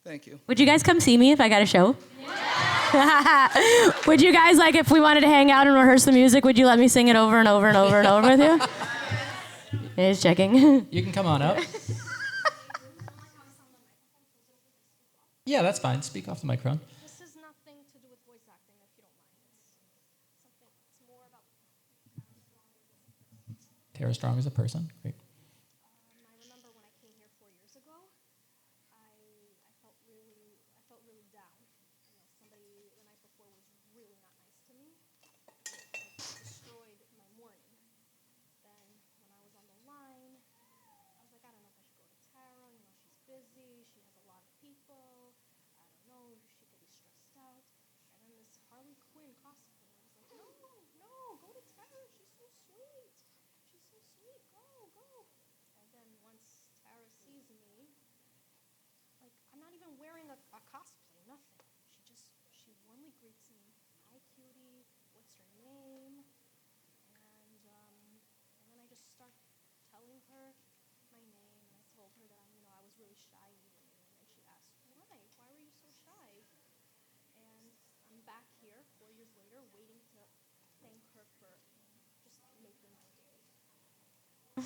Thank you. Would you guys come see me if I got a show? Yeah. Would you guys, like, if we wanted to hang out and rehearse the music, would you let me sing it over and over and over and over with you? Just checking. You can come on up. Yeah, that's fine. Speak off the microphone. This has nothing to do with voice acting, if you don't mind. It's more about... Tara Strong is a person. Great. I remember when I came here 4 years ago, I felt really down. Somebody the night before was really not nice to me. It destroyed my morning. Then when I was on the line, I was like, I don't know if I should go to Tara. She's busy. She has a lot of people. I don't know. She could be stressed out. And then this Harley Quinn cosplay. I was like, no, go to Tara. She's so sweet. She's so sweet. Go.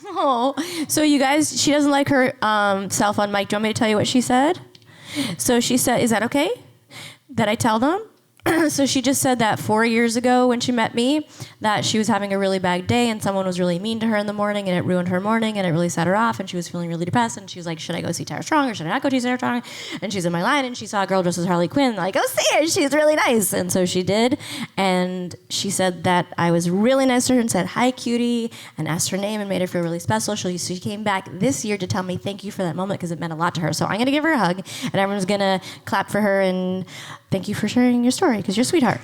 Oh, so you guys, she doesn't like her self on mic. Do you want me to tell you what she said? So she said, is that okay that I tell them? So she just said that 4 years ago when she met me, that she was having a really bad day and someone was really mean to her in the morning and it ruined her morning and it really set her off and she was feeling really depressed and she was like, should I go see Tara Strong or should I not go see Tara Strong? And she's in my line and she saw a girl dressed as Harley Quinn, like, go see her, she's really nice. And so she did. And she said that I was really nice to her and said, hi, cutie, and asked her name and made her feel really special. So she came back this year to tell me thank you for that moment because it meant a lot to her. So I'm going to give her a hug and everyone's going to clap for her and thank you for sharing your story because you're a sweetheart.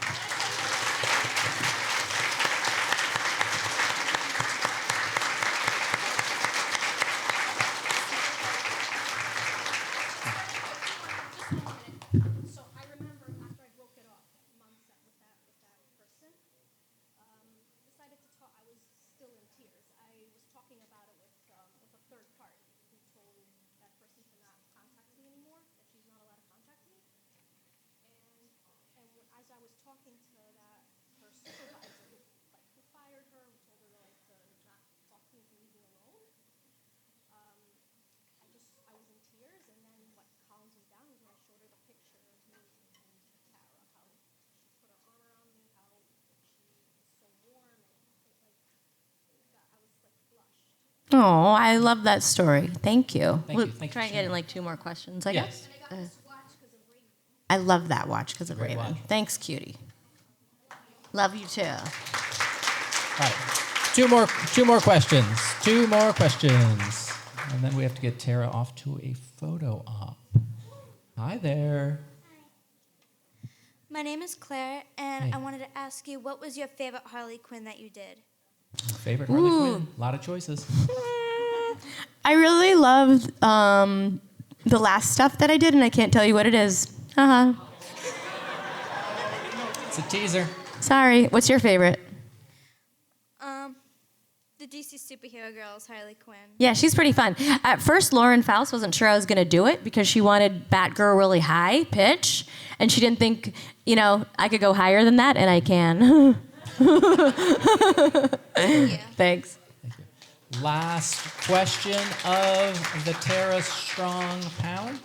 So I remember after I broke it off, months with that person, decided to talk. I was still in tears. I was talking about it with a third party who told that person to not contact me anymore, that she's not allowed to contact me. And as I was talking to her supervisor, who fired her, who told her to not talk to me, to leave me alone, I was in tears. And then what calmed me down was when I showed her the picture of me and Tara, how she put her arm around me, how she was so warm, and I was blushed. Oh, I love that story. Thank you. Thank We'll you. Thank you try and for get in sharing. like 2 more questions, I Yes. guess. I love that watch because of Great Raven. watch. Thanks, cutie. Love you too. All right. Two more questions. 2 more questions. And then we have to get Tara off to a photo op. Hi there. My name is Claire, and Hey. I wanted to ask you, what was your favorite Harley Quinn that you did? Favorite Harley Ooh. Quinn? A lot of choices. I really loved the last stuff that I did, and I can't tell you what it is. Haha. It's a teaser. Sorry. What's your favorite? The DC Superhero Girls, Harley Quinn. Yeah, she's pretty fun. At first, Lauren Faust wasn't sure I was going to do it because she wanted Batgirl really high pitch, and she didn't think, I could go higher than that, and I can. Thanks. Last question of the Tara Strong pound.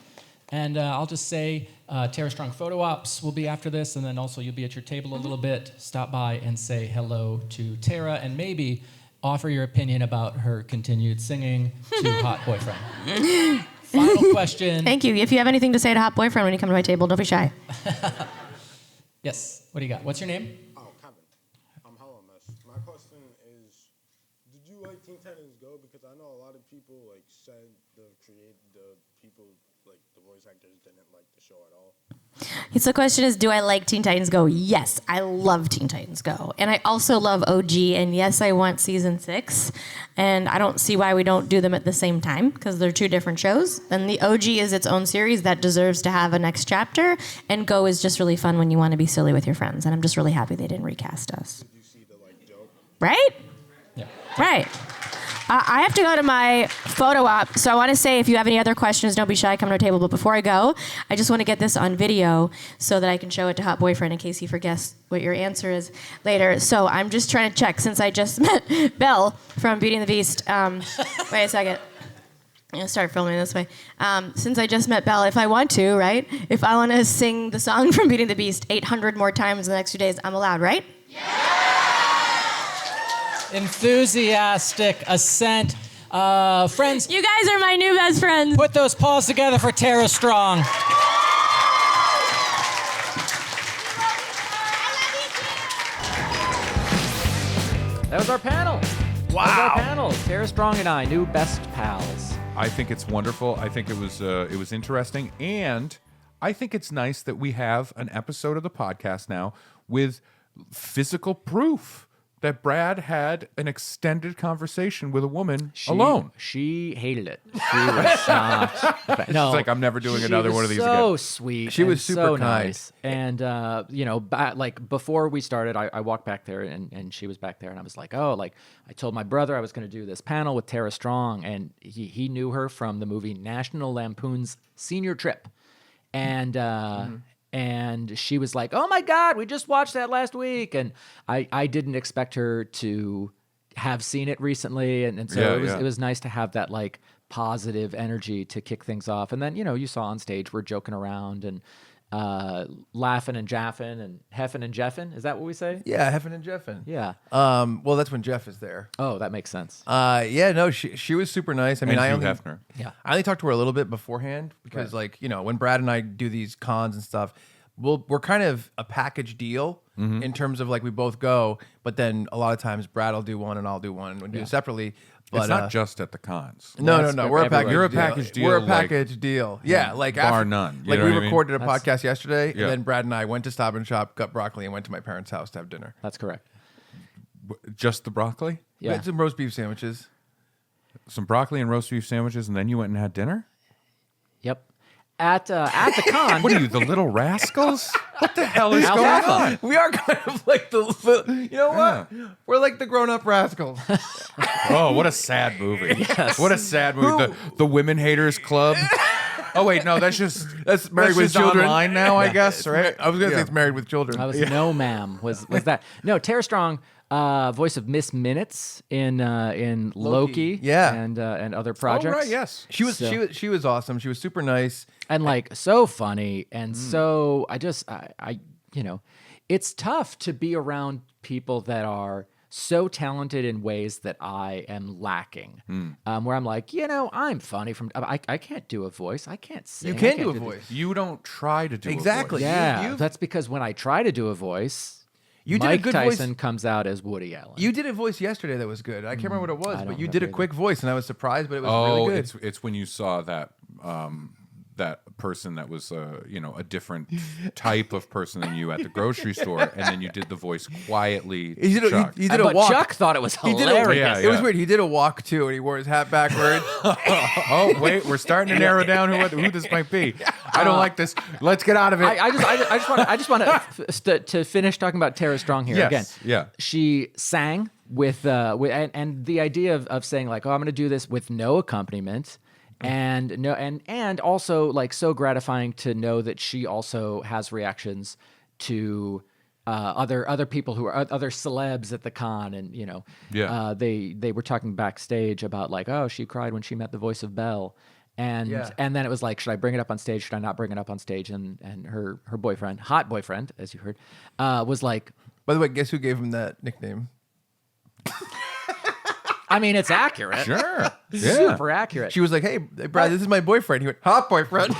And I'll just say Tara Strong photo ops will be after this, and then also you'll be at your table a little bit. Stop by and say hello to Tara, and maybe offer your opinion about her continued singing to Hot Boyfriend. Final question. Thank you. If you have anything to say to Hot Boyfriend when you come to my table, don't be shy. Yes. What do you got? What's your name? Oh, Kevin. Hello, miss. My question is, did you like Teen Titans Go? Because I know a lot of people said the people, the voice actors didn't like the show at all. So the question is, do I like Teen Titans Go? Yes, I love Teen Titans Go. And I also love OG, and yes, I want season 6. And I don't see why we don't do them at the same time, because they're 2 different shows. And the OG is its own series that deserves to have a next chapter, and Go is just really fun when you want to be silly with your friends. And I'm just really happy they didn't recast us. Did you see the joke? Right? Yeah. Right. I have to go to my photo op, so I want to say if you have any other questions, don't be shy, come to our table. But before I go, I just want to get this on video so that I can show it to Hot Boyfriend in case he forgets what your answer is later. So I'm just trying to check, since I just met Belle from Beauty and the Beast. Wait a second. I'm going to start filming this way. Since I just met Belle, if I want to, right? If I want to sing the song from Beauty and the Beast 800 more times in the next 2 days, I'm allowed, right? Enthusiastic assent. Friends. You guys are my new best friends. Put those paws together for Tara Strong. That was our panel. That was our panel. Tara Strong and I, new best pals. I think it's wonderful. I think it was interesting, and I think it's nice that we have an episode of the podcast now with physical proof that Brad had an extended conversation with a woman alone. She hated it. She was not. No, She's like, I'm never doing another one of these so again. So sweet. She was and super so kind. nice. And before we started, I walked back there and she was back there, and I was like, I told my brother I was going to do this panel with Tara Strong, and he knew her from the movie National Lampoon's Senior Trip, and. And she was like, oh my God, we just watched that last week. And I didn't expect her to have seen it recently, and so it was nice to have that like positive energy to kick things off. And then you saw on stage we're joking around and laughing and jaffing and heffing and jeffing. Is that what we say? Yeah, heffing and jeffing. Yeah. Well, that's when Jeff is there. Oh, that makes sense. Yeah, no, she was super nice. I mean, And Hugh Hefner. Yeah. I only talked to her a little bit beforehand because, like, when Brad and I do these cons and stuff, we're kind of a package deal in terms of like we both go, but then a lot of times Brad will do one and I'll do one and we'll do it separately. But, it's not just at the cons. No. We're a package deal. You're a package deal. We're a like, package deal. Yeah, like bar after, none. You Like know we what I mean? recorded a podcast yesterday, Yeah. and then Brad and I went to Stop and Shop, got broccoli, and went to my parents' house to have dinner. That's correct. Just the broccoli? We had some roast beef sandwiches. Some broccoli and roast beef sandwiches, and then you went and had dinner? Yep. At the con. What are you, the little rascals? What the hell is going on? We are kind of like the. You know what? We're like the grown-up rascals. Oh, what a sad movie. Yes. What a sad movie. The Women Haters Club. Oh, wait, no, that's Married with just Children online now, I guess, right? I was going to say it's Married with Children. I was no, ma'am. Was that? No, Tara Strong, voice of Miss Minutes in Loki, Yeah. and other projects. Oh, right, yes. She was awesome. She was super nice and like so funny, and so I it's tough to be around people that are so talented in ways that I am lacking. Where I'm like, I'm funny I can't do a voice. I can't sing. You can I do a can't voice. You don't try to do Exactly. a voice. Yeah, that's because when I try to do a voice, You did a Mike good Tyson voice. comes out as Woody Allen. You did a voice yesterday that was good. I can't remember what it was, I but don't you did a remember quick voice, and I was surprised, but it was really good. It's when you saw that that person that was a different type of person than you at the grocery store, and then you did the voice quietly. He did Chuck. he did a But walk. Chuck thought it was He did hilarious. It was weird. He did a walk too, and he wore his hat backwards. Oh wait, we're starting to narrow down who this might be. I don't like this. Let's get out of it. I just want to finish talking about Tara Strong here again. Yeah. She sang with and the idea of saying like, oh, I'm going to do this with no accompaniment. And also like so gratifying to know that she also has reactions to other people who are other celebs at the con, and they were talking backstage about like, oh, she cried when she met the voice of Belle, and then it was like, should I bring it up on stage? Should I not bring it up on stage? And her boyfriend, hot boyfriend, as you heard, was like, by the way, guess who gave him that nickname? I mean, it's accurate. Sure. Super accurate. She was like, hey, Brad, this is my boyfriend. He went, hot boyfriend.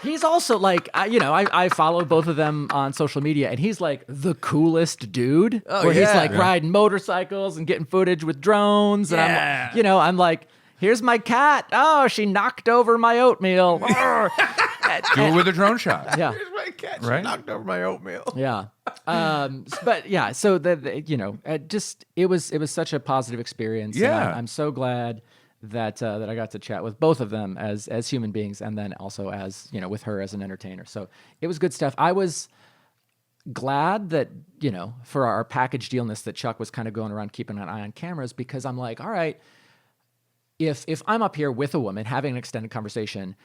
He's also like, I follow both of them on social media, and he's like the coolest dude. Oh, he's yeah. like riding motorcycles and getting footage with drones. And I'm like, here's my cat. Oh, she knocked over my oatmeal. Do it with a drone shot. Yeah. Here's my cat. She Right? knocked over my oatmeal. Yeah. But yeah, so it was such a positive experience. and Yeah. I'm so glad that I got to chat with both of them as human beings, and then also as with her as an entertainer. So it was good stuff. I was glad that for our package dealness that Chuck was kind of going around keeping an eye on cameras, because I'm like, all right, if I'm up here with a woman having an extended conversation,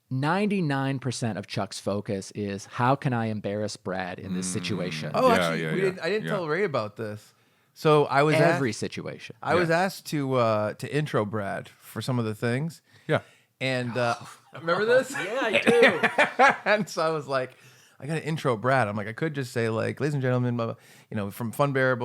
99% of Chuck's focus is how can I embarrass Brad in this situation? Oh, actually, I didn't tell Ray about this. So I was every situation. I was asked to intro Brad for some of the things. Yeah. And remember this? Yeah, I do. And so I was like, I got to intro Brad. I'm like, I could just say like, ladies and gentlemen, blah, blah, from Funbearable,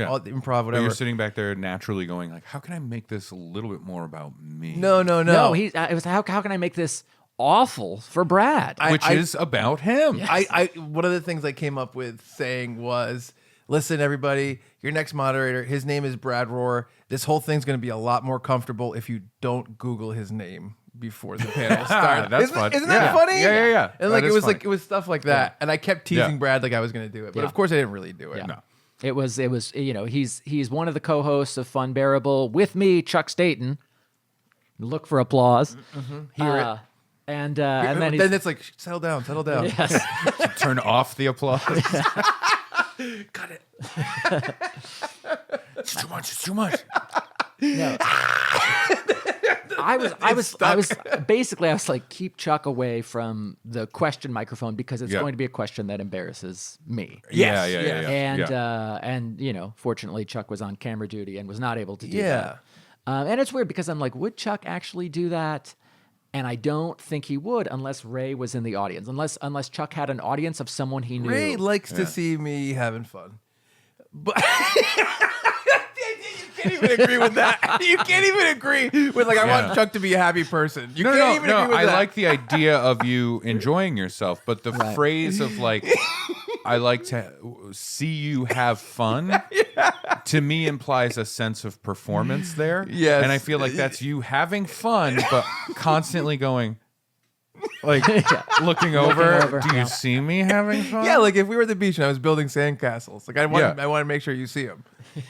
all the improv, But whatever. you're sitting back there naturally going like, how can I make this a little bit more about me? No. It was how can I make this awful for Brad? Which is about him. I one of the things I came up with saying was, listen, everybody, your next moderator, his name is Brad Rohrer. This whole thing's going to be a lot more comfortable if you don't Google his name before the panel starts. That's fun. Isn't that funny? Yeah. And like it was stuff like that. And I kept teasing Brad like I was going to do it, but Yeah. of course I didn't really do it. Yeah. No. It was he's one of the co-hosts of Funbearable with me, Chuck Staten. Look for applause. Hear it. And then it's like, settle down. Yes. Turn off the applause. Cut it. It's too much. No. I was basically, I was like, keep Chuck away from the question microphone because it's Yeah. going to be a question that embarrasses me. Yes. Yeah. And you know, fortunately, Chuck was on camera duty and was not able to do Yeah. that. And it's weird because I'm like, would Chuck actually do that? And I don't think he would unless Ray was in the audience. Unless Chuck had an audience of someone he knew. Ray likes to see me having fun. But you can't even agree with that. You can't even agree with I want Chuck to be a happy person. You can't even agree with I that. like the idea of you enjoying yourself, but the phrase of I like to see you have fun, to me implies a sense of performance there. Yes. And I feel like that's you having fun, but constantly going, looking over. Do you see me having fun? Yeah, if we were at the beach and I was building sandcastles, I want to make sure you see them.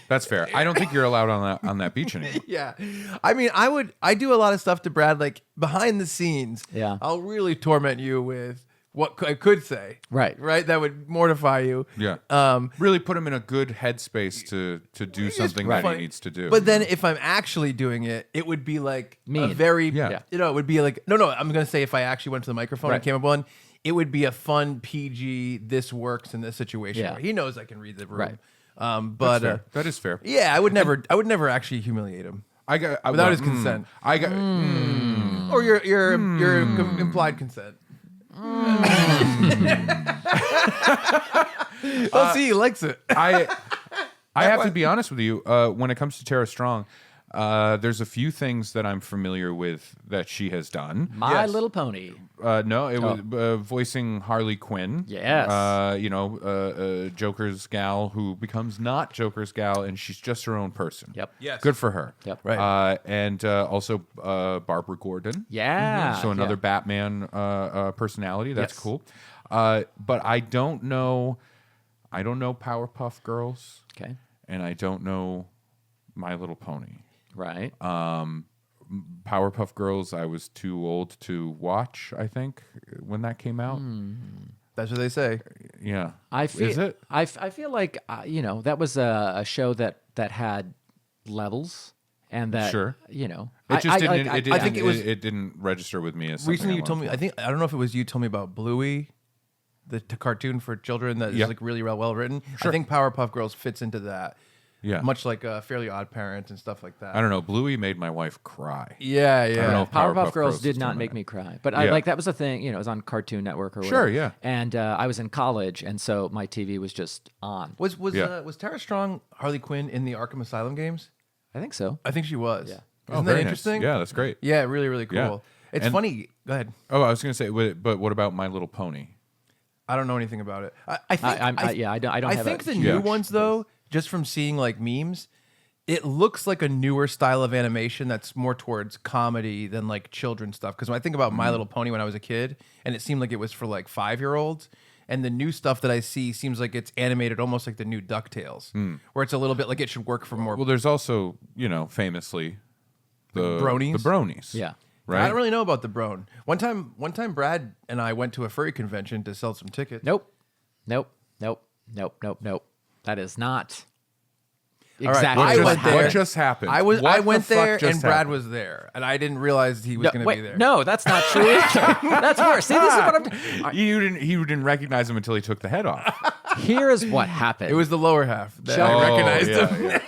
That's fair. I don't think you're allowed on that beach anymore. Yeah. I mean, I do a lot of stuff to Brad, behind the scenes. Yeah. I'll really torment you with what I could say. Right. That would mortify you. Yeah. Really put him in a good headspace to do something that he needs to do. But then if I'm actually doing it, it would be mean. a very, Yeah. it would be no, I'm going to say if I actually went to the microphone and came up one, it would be a fun PG, this works in this situation. Yeah. Where he knows I can read the room. Right. But That's fair. That is fair. yeah, I would never actually humiliate him. Without his consent. Or your implied consent. See, he likes it. I have to be honest with you. When it comes to Tara Strong, there's a few things that I'm familiar with that she has done. My Little Pony. No, it was voicing Harley Quinn. Yes. Joker's gal who becomes not Joker's gal, and she's just her own person. Yep. Yes. Good for her. Yep. Right. And also Barbara Gordon. Yeah. So another Yeah. Batman personality. That's Yes. cool. But I don't know Powerpuff Girls. Okay. And I don't know My Little Pony. Right. Powerpuff Girls, I was too old to watch, I think, when that came out. That's what they say. Yeah. Is it? I feel like, that was a show that had levels and that, Sure. I It just didn't. I think it was- It didn't register with me as something Recently, I you told me. wanted to I don't know if it was you told me about Bluey, the cartoon for children that is really well written. Sure. I think Powerpuff Girls fits into that. Yeah. Much like Fairly Odd Parents and stuff like that. I don't know. Bluey made my wife cry. Yeah. I don't know if Powerpuff Girls is did not doing make that. me cry, but Yeah. that was a thing. It was on Cartoon Network or whatever. Sure, yeah. And I was in college, and so my TV was just on. Was Tara Strong Harley Quinn in the Arkham Asylum games? I think so. I think she was. Yeah. Isn't that very nice. interesting? Yeah, that's great. Yeah, really, really cool. Yeah. It's And- funny. Go ahead. Oh, I was going to say, but what about My Little Pony? I don't know anything about it. I think. I don't I have think a the huge new ones though, just from seeing memes, it looks like a newer style of animation that's more towards comedy than children's stuff. Because when I think about My Little Pony when I was a kid, and it seemed like it was for 5-year-olds, and the new stuff that I see seems like it's animated almost like the new DuckTales, where it's a little bit like it should work for more. Well, there's also, famously the bronies? The bronies. Yeah. Right? I don't really know about the Brone. One time, Brad and I went to a furry convention to sell some tickets. Nope. That is not All right, exactly I went there. What just happened? I What went the fuck there, just and Brad happened? was there, and I didn't realize he was going to be there. No, that's not true either. That's worse. See, this is what I'm. You didn't recognize him until he took the head off. Here is what happened. It was the lower half that Chuck- I recognized yeah, him. yeah.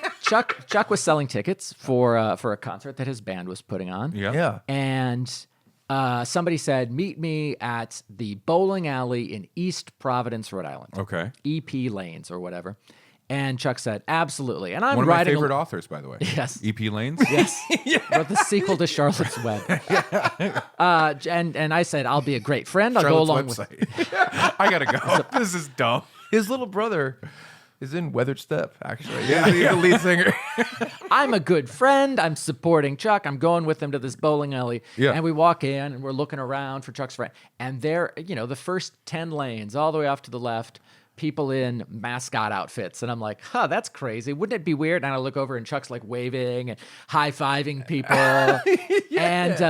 Chuck was selling tickets for a concert that his band was putting on. Yeah. And somebody said, "Meet me at the bowling alley in East Providence, Rhode Island." Okay. EP Lanes or whatever. And Chuck said, "Absolutely." And I'm One of my writing favorite authors, by the way. Yes. E.P. Lanes. Yes. Wrote the sequel to Charlotte's Web. And I said, "I'll be a great friend. I'll go along with." I gotta go. This is dumb. His little brother is in Weathered Step, actually. He's the lead singer. I'm a good friend. I'm supporting Chuck. I'm going with him to this bowling alley. Yeah. And we walk in and we're looking around for Chuck's friend. And there, the first 10 lanes, all the way off to the left, people in mascot outfits. And I'm like, that's crazy. Wouldn't it be weird? And I look over and Chuck's waving and high-fiving people. And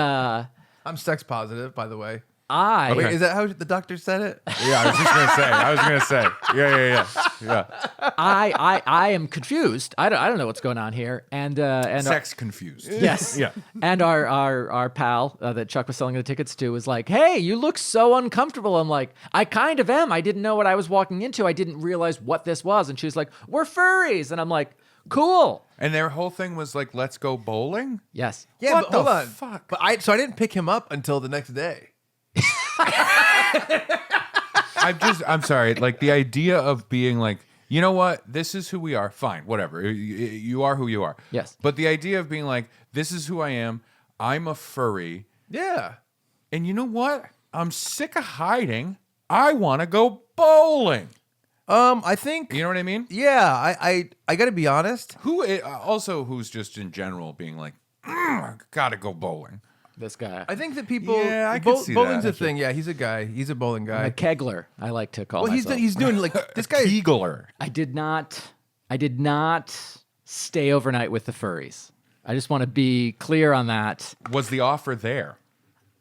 I'm sex positive, by the way. Wait, is that how the doctor said it? Yeah, I was just gonna say. Yeah. I am confused. I don't know what's going on here. And Sex confused. Yes. Yeah. And our pal that Chuck was selling the tickets to was like, "Hey, you look so uncomfortable." I'm like, "I kind of am. I didn't know what I was walking into. I didn't realize what this was." And she was like, "We're furries," and I'm like, "Cool." And their whole thing was like, "Let's go bowling." Yes. Yeah, What but hold the on. fuck? But I didn't pick him up until the next day. I'm sorry. Like the idea of being like, you know what? This is who we are. Fine, whatever. You are who you are. Yes. But the idea of being like, this is who I am. I'm a furry. Yeah. And you know what? I'm sick of hiding. I want to go bowling. I think. You know what I mean? Yeah. I got to be honest. Who's just in general being like, I gotta go bowling. This guy. I think that people. Yeah, I can see bowling's that. a thing. Yeah, he's a guy. He's a bowling guy. I'm a kegler, I like to call Well, myself. he's doing like this guy. Kegler. I did not stay overnight with the furries. I just want to be clear on that. Was the offer there?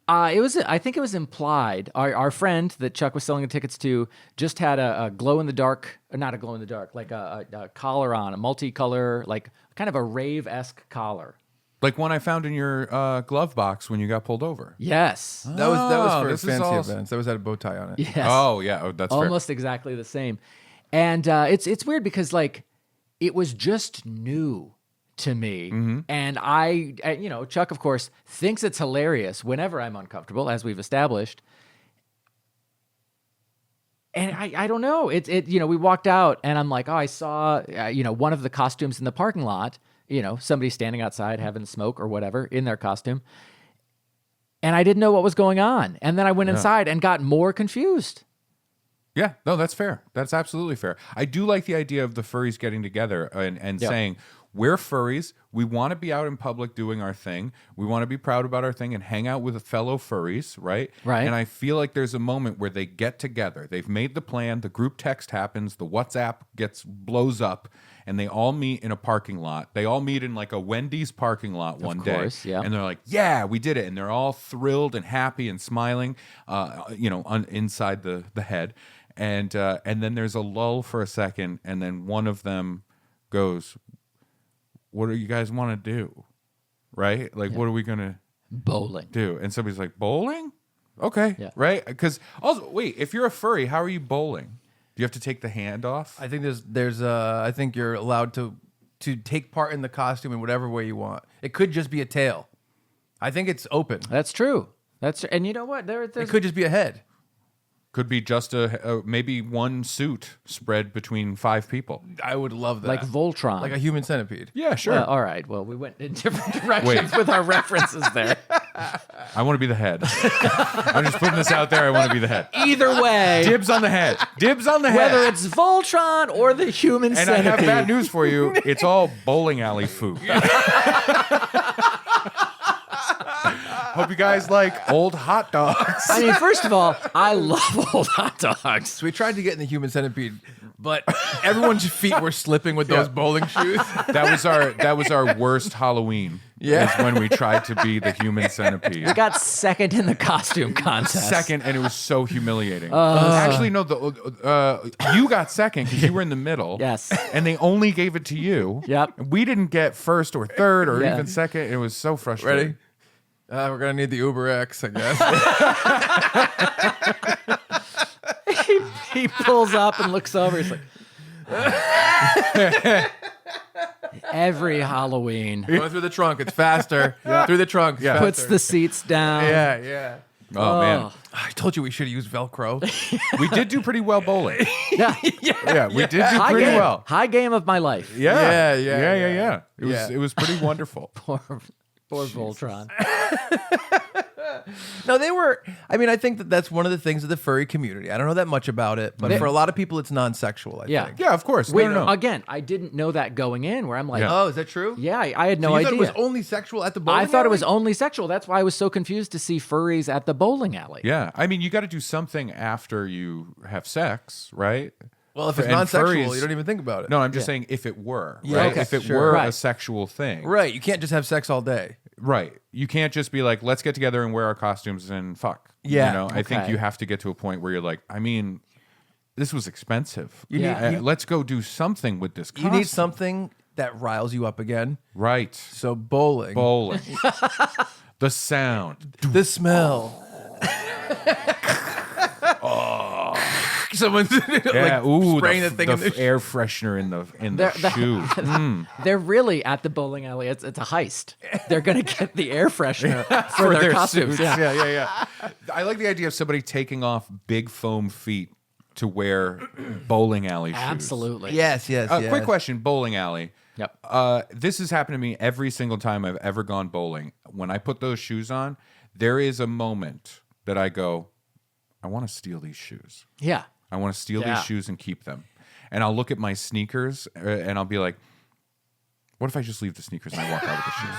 I think it was implied. Our friend that Chuck was selling the tickets to just had a glow in the dark, not a glow in the dark, like a collar on, a multicolor, like kind of a rave-esque collar. Like one I found in your glove box when you got pulled over. Yes. That was for fancy awesome. events. That was had a bow tie on it. Yes. Oh yeah, that's almost exactly the same. And it's weird because like it was just new to me, and I Chuck of course thinks it's hilarious whenever I'm uncomfortable, as we've established. And I don't know. We walked out and I'm like, oh, I saw one of the costumes in the parking lot. Somebody standing outside having a smoke or whatever in their costume. And I didn't know what was going on. And then I went inside and got more confused. Yeah, no, that's fair. That's absolutely fair. I do like the idea of the furries getting together and saying, we're furries. We want to be out in public doing our thing. We want to be proud about our thing and hang out with fellow furries, right? Right. And I feel like there's a moment where they get together. They've made the plan. The group text happens. The WhatsApp blows up. And they all meet in a parking lot. They all meet in like a Wendy's parking lot one day. Yeah. And they're like, yeah, we did it. And they're all thrilled and happy and smiling, inside the head. And then there's a lull for a second. And then one of them goes, what do you guys want to do? Right? Like, what are we going to bowling do? And somebody's like, bowling? Okay. Yeah. Right? Because also, wait, if you're a furry, how are you bowling? Do you have to take the hand off? I think there's I think you're allowed to take part in the costume in whatever way you want. It could just be a tail. I think it's open. That's true. And you know what? It could just be a head. Could be just maybe one suit spread between 5 people. I would love that. Like Voltron. Like a human centipede. Yeah, sure. Well, all right. Well, we went in different directions with our references there. I want to be the head. I'm just putting this out there. I want to be the head. Either way. Dibs on the head. Dibs on the head. Whether it's Voltron or the human and centipede. I have bad news for you. It's all bowling alley food. Hope you guys like old hot dogs. I mean, first of all, I love old hot dogs. So we tried to get in the human centipede, but everyone's feet were slipping with those bowling shoes. That was our worst Halloween. Yeah. Is when we tried to be the human centipede. We got second in the costume contest. Second, and it was so humiliating. Actually, no, you got second because you were in the middle. Yes. And they only gave it to you. Yep. We didn't get first or third or even second. It was so frustrating. Ready? We're gonna need the Uber X, I guess. he pulls up and looks over. He's like, every Halloween. Going through the trunk, it's faster. Through the trunk, it's Puts faster. the seats down. Yeah. Oh, man. I told you we should have used Velcro. We did do pretty well bowling. Yeah. We did do pretty well. High game of my life. Yeah. Yeah. It was pretty wonderful. Poor Voltron. No, they were. I mean, I think that's one of the things of the furry community. I don't know that much about it, but for a lot of people, it's non-sexual. I think. Yeah, of course. Wait, No. again, I didn't know that going in. Where I'm like, Oh, is that true? yeah, I had no So you idea. thought it was only sexual at the bowling I thought it alley? was only sexual. That's why I was so confused to see furries at the bowling alley. Yeah. I mean, you got to do something after you have sex, right? Well, if it's And non-sexual, furries- you don't even think about it. No, I'm just saying if it were, Yeah, right? okay, If it sure. were Right. a sexual thing. Right, you can't just have sex all day. Right. You can't just be like, let's get together and wear our costumes and fuck. Yeah. You know, I think Okay. you have to get to a point where you're like, I mean, this was expensive. You Let's go do something with this costume. You need something that riles you up again. Right. So bowling. Bowling. The sound. The smell. Someone's Yeah, ooh, spraying the thing in the their air freshener in the shoe. They're really at the bowling alley. It's a heist. They're gonna get the air freshener for their costumes. suits. Yeah. I like the idea of somebody taking off big foam feet to wear bowling alley shoes. Absolutely. Yes. Quick question, bowling alley. Yep. This has happened to me every single time I've ever gone bowling. When I put those shoes on, there is a moment that I go, I want to steal these shoes. Yeah. I want to steal Yeah. these shoes and keep them. And I'll look at my sneakers and I'll be like, what if I just leave the sneakers and I walk out with the shoes?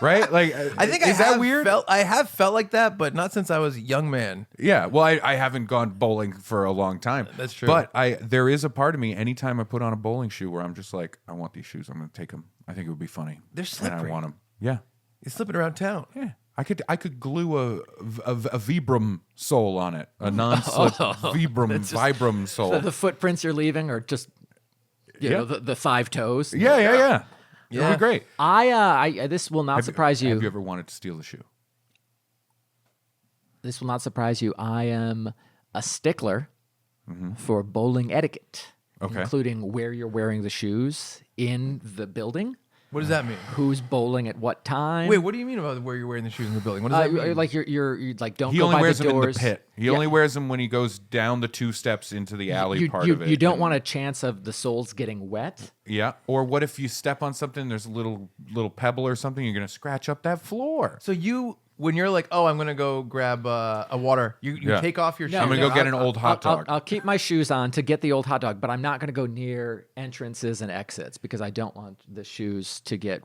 Right? Like, I think is that weird? I have felt like that, but not since I was a young man. Yeah. Well, I haven't gone bowling for a long time. That's true. But there is a part of me anytime I put on a bowling shoe where I'm just like, I want these shoes. I'm going to take them. I think it would be funny. They're And slippery. I want them. Yeah. You're slipping around town. Yeah. I could glue a Vibram sole on it, a non-slip Vibram sole. So the footprints you're leaving are just, you know, the five toes. Yeah. It'll be great. I this will not surprise you. Have you ever wanted to steal a shoe? This will not surprise you. I am a stickler for bowling etiquette, including where you're wearing the shoes in the building. What does that mean? Who's bowling at what time? Wait, what do you mean about where you're wearing the shoes in the building? What does that mean? Like you're like don't He go only by wears the them in doors. the pit. He only wears them when he goes down the 2 steps into the alley part of it. You don't want a chance of the soles getting wet. Yeah. Or what if you step on something? There's a little pebble or something. You're gonna scratch up that floor. So when you're like, oh, I'm gonna go grab a water, you take off your shoes. I'm gonna go get an old hot dog. I'll keep my shoes on to get the old hot dog, but I'm not going to go near entrances and exits because I don't want the shoes to get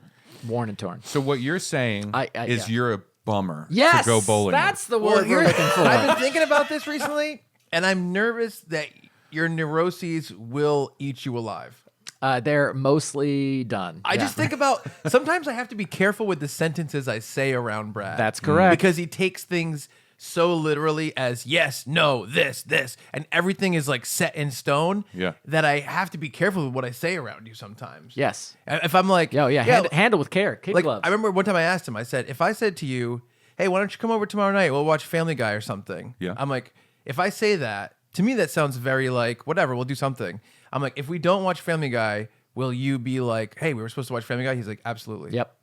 worn and torn. So what you're saying is you're a bummer Yes, to go bowling. that's the word we're looking for. I've been thinking about this recently, and I'm nervous that your neuroses will eat you alive. They're mostly done. I just think about sometimes I have to be careful with the sentences I say around Brad. That's correct. Because he takes things so literally as yes, no, this, and everything is like set in stone. Yeah. That I have to be careful with what I say around you sometimes. Yes. If I'm like, handle with care, kid like gloves. I remember one time I asked him. I said, if I said to you, "Hey, why don't you come over tomorrow night? We'll watch Family Guy or something." Yeah. I'm like, if I say that, to me that sounds very like whatever. We'll do something. I'm like, if we don't watch Family Guy, will you be like, hey, we were supposed to watch Family Guy? He's like, absolutely. Yep.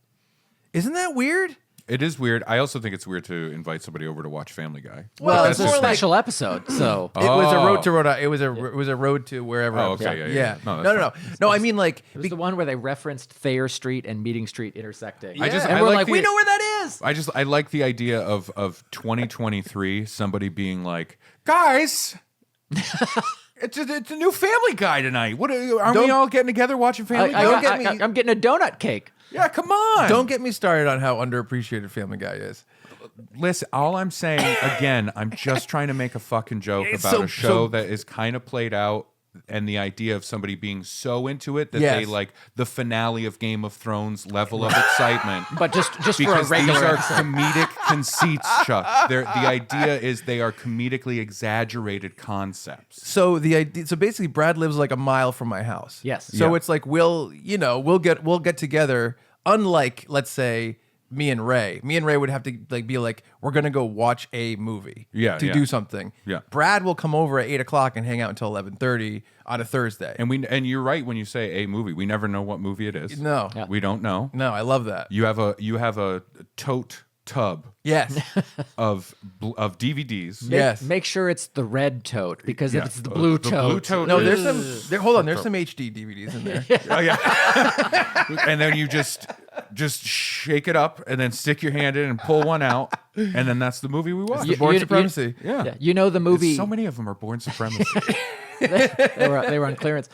Isn't that weird? It is weird. I also think it's weird to invite somebody over to watch Family Guy. Well, But it's a that's just- special episode, so It was a road to Rhode Island. It was a road to wherever. Oh, I was. okay, yeah. No, No, no. that's No, I mean like it was the one where they referenced Thayer Street and Meeting Street intersecting. I and we're like, we know where that is. I like the idea of 2023 somebody being like, guys, it's a new Family Guy tonight. What are we all getting together watching Family Guy? I'm getting a donut cake. Yeah, come on. Don't get me started on how underappreciated Family Guy is. Listen, all I'm saying, again, I'm just trying to make a fucking joke It's about so- a show so- that is kind of played out, and the idea of somebody being so into it that Yes. they like the finale of Game of Thrones level of excitement. But just for a because regular these are episode. comedic conceits, Chuck. The idea is they are comedically exaggerated concepts. So the idea, so basically, Brad lives like a mile from my house. Yes. So Yeah. it's like we'll get together. Unlike, let's say, me and Ray. Me and Ray would have to be like, we're gonna go watch a movie. Yeah, To yeah. do something. Yeah. Brad will come over at 8:00 and hang out until 11:30 on a Thursday. And you're right when you say a movie. We never know what movie it is. No. We don't know. No, I love that. You have a tote tub. Yes. of DVDs. Make sure it's the red tote because Yeah. if it's the blue The tote, blue tote No, is- there's some. Hold on, there's some HD DVDs in there. Oh yeah. And then you just shake it up and then stick your hand in and pull one out, and then that's the movie we watch. Born Supremacy. Yeah. you know the movie. So many of them are Born Supremacy. they were on clearance.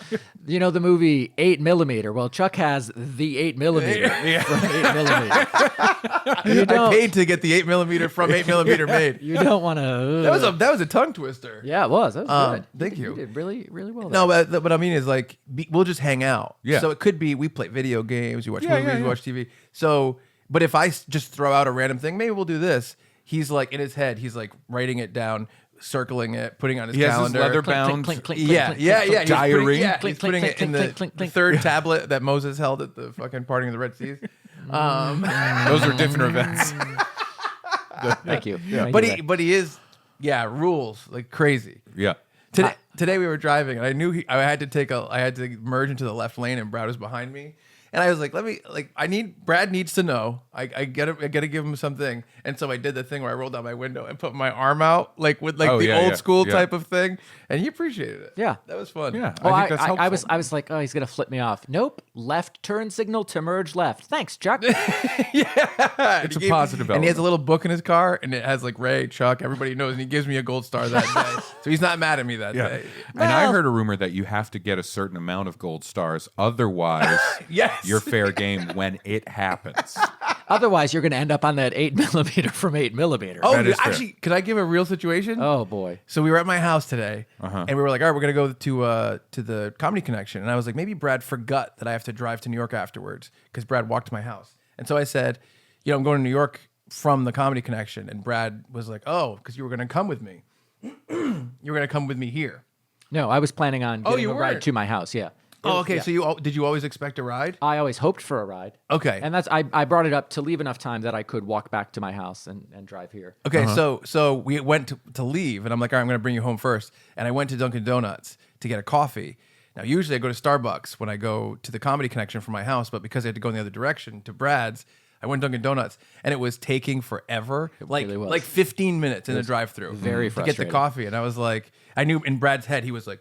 You know the movie 8mm. Well, Chuck has the 8mm from 8mm. You I don't. paid to get the 8mm from 8mm made. You don't want to. That was a tongue twister. Yeah, it was. That was good. Thank you. You did really, really well. No, there. but what I mean is like we'll just hang out. Yeah. So it could be we play video games, we watch Yeah, movies, yeah, we yeah. watch TV. So But if I just throw out a random thing, maybe we'll do this. He's like in his head, he's like writing it down, circling it, putting it on his He has his calendar. leather-bound Yeah. He's diary. He's putting it in the third tablet that Moses held at the fucking parting of the Red Seas. Those are different events. Thank you. Yeah. But he is, rules like crazy. Yeah. Today we were driving and I knew I had to merge into the left lane and Brad was behind me. And I was like, Brad needs to know. I gotta give him something. And so I did the thing where I rolled down my window and put my arm out, with old school type of thing. And he appreciated it. Yeah. That was fun. Yeah. Well, I think that's helpful. I was like, oh, he's gonna flip me off. Nope. Left turn signal to merge left. Thanks, Chuck. It's a positive And he has element. a little book in his car and it has like Ray, Chuck, everybody knows, and he gives me a gold star that day. So he's not mad at me that day. And I heard a rumor that you have to get a certain amount of gold stars, otherwise you're fair game when it happens. Otherwise, you're gonna end up on that 8mm from 8mm. Oh, actually, could I give a real situation? Oh boy. So we were at my house today, and we were like, all right, we're gonna go to the Comedy Connection, and I was like, maybe Brad forgot that I have to drive to New York afterwards because Brad walked to my house, and so I said, I'm going to New York from the Comedy Connection, and Brad was like, oh, because you were gonna come with me. You were gonna come with me here. No, I was planning on getting a ride to my house. Yeah. Oh, okay. Yeah. So did you always expect a ride? I always hoped for a ride. Okay. And I brought it up to leave enough time that I could walk back to my house and drive here. Okay, so we went to leave, and I'm like, all right, I'm going to bring you home first. And I went to Dunkin' Donuts to get a coffee. Now, usually I go to Starbucks when I go to the Comedy Connection from my house, but because I had to go in the other direction to Brad's, I went to Dunkin' Donuts, and it was taking forever, like 15 minutes in the drive-thru very to get the frustrating. coffee. And I was like, I knew in Brad's head, he was like,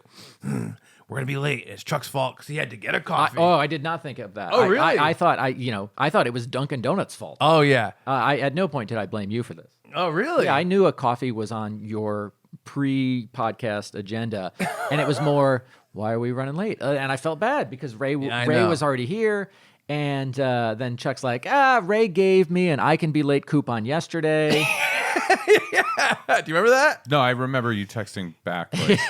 we're gonna be late. It's Chuck's fault because he had to get a coffee. I did not think of that. Oh, really? I thought it was Dunkin' Donuts' fault. Oh yeah. At no point did I blame you for this. Oh really? Yeah, I knew a coffee was on your pre-podcast agenda, and it was more, why are we running late? And I felt bad because Ray was already here. And then Chuck's like, Ray gave me an I can be late coupon yesterday. Do you remember that? No, I remember you texting back, like,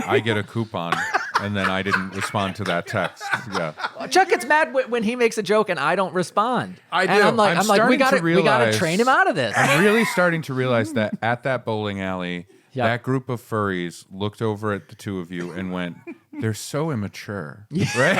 I get a coupon, and then I didn't respond to that text. Yeah. Chuck gets mad when he makes a joke and I don't respond. I do. And I'm like, we starting to gotta train him out of this. I'm really starting to realize that at that bowling alley, that group of furries looked over at the two of you and went, they're so immature, right?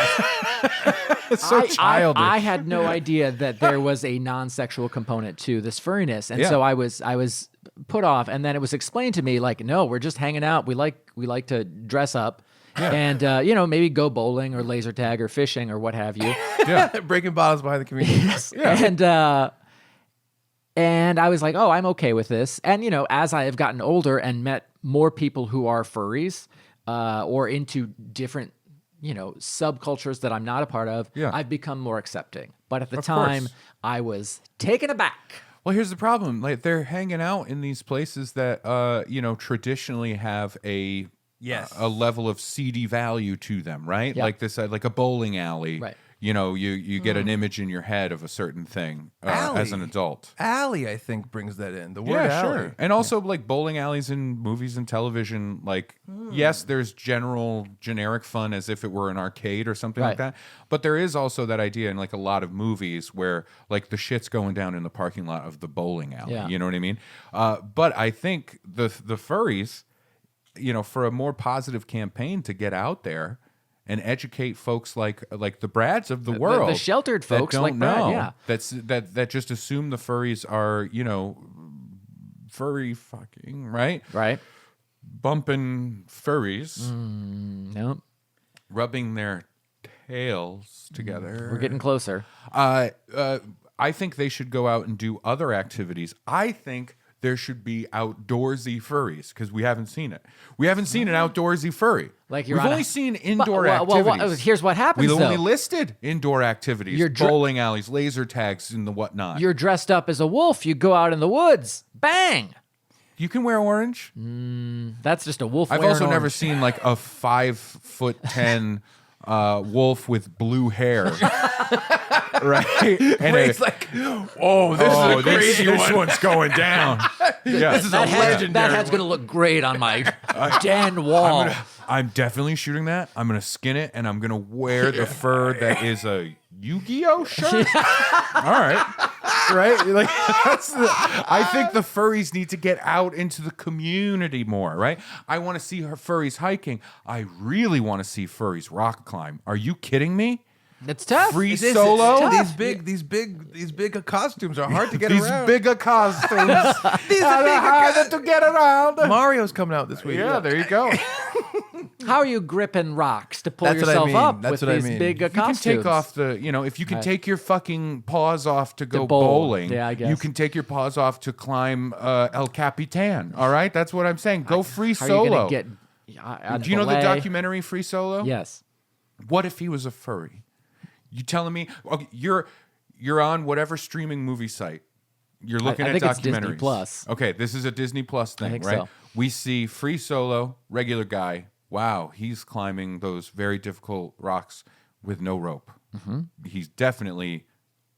It's so childish. I had no idea that there was a non-sexual component to this furriness, and so I was put off. And then it was explained to me like, no, we're just hanging out. We like to dress up, and maybe go bowling or laser tag or fishing or what have you. Yeah, breaking bottles behind the community. Yes. Yeah. And I was like, oh, I'm okay with this. And as I have gotten older and met more people who are furries or into different subcultures that I'm not a part of, I've become more accepting. But at the time, I was taken aback. Well, here's the problem. Like, they're hanging out in these places that, traditionally have a level of seedy value to them, right? Yeah. Like this, like a bowling alley. Right. You get an image in your head of a certain thing as an adult. Alley, I think, brings that in. The word alley. Sure. And also, like, bowling alleys in movies and television, like, yes, there's generic fun as if it were an arcade or something like that. But there is also that idea in, like, a lot of movies where, like, the shit's going down in the parking lot of the bowling alley. Yeah. You know what I mean? But I think the furries, for a more positive campaign to get out there and educate folks like the Brads of the world, the sheltered folks that don't like Brad, know, that just assume the furries are furry fucking right, bumping furries, nope, rubbing their tails together. We're getting closer. I think they should go out and do other activities. I think there should be outdoorsy furries because we haven't seen it. We haven't seen an outdoorsy furry. Like we've only seen indoor activities. Here's what happens. We only listed indoor activities: bowling alleys, laser tags, and the whatnot. You're dressed up as a wolf. You go out in the woods. Bang. You can wear orange. That's just a wolf. I've also never seen like a 5'10" wolf with blue hair. Right? And it's like, oh, this is a crazy one. This one's going down. This is a legendary That head's going to look great on my den wall. I'm definitely shooting that. I'm gonna skin it, and I'm gonna wear the fur that is a Yu-Gi-Oh shirt. All right, right? Like, I think the furries need to get out into the community more, right? I want to see her furries hiking. I really want to see furries rock climb. Are you kidding me? It's tough. Free It is, solo. it's tough. These big costumes are hard to get around. These bigger costumes. These are harder to get around. Mario's coming out this week. Yeah, there you go. How are you gripping rocks to pull That's what I yourself mean. up That's with what I these mean. big You can costumes? take off the, if you can Right. take your fucking paws off to go bowl. bowling, Yeah, I guess. you can take your paws off to climb El Capitan. All right, that's what I'm saying. Go free How solo. are you gonna get? Do you know the documentary Free Solo? Yes. What if he was a furry? You telling me? Okay, you're on whatever streaming movie site. You're looking I at think it's documentaries. Disney Plus. Okay, this is a Disney Plus thing, think right? so. We see Free Solo, regular guy. Wow, he's climbing those very difficult rocks with no rope. Mm-hmm. He's definitely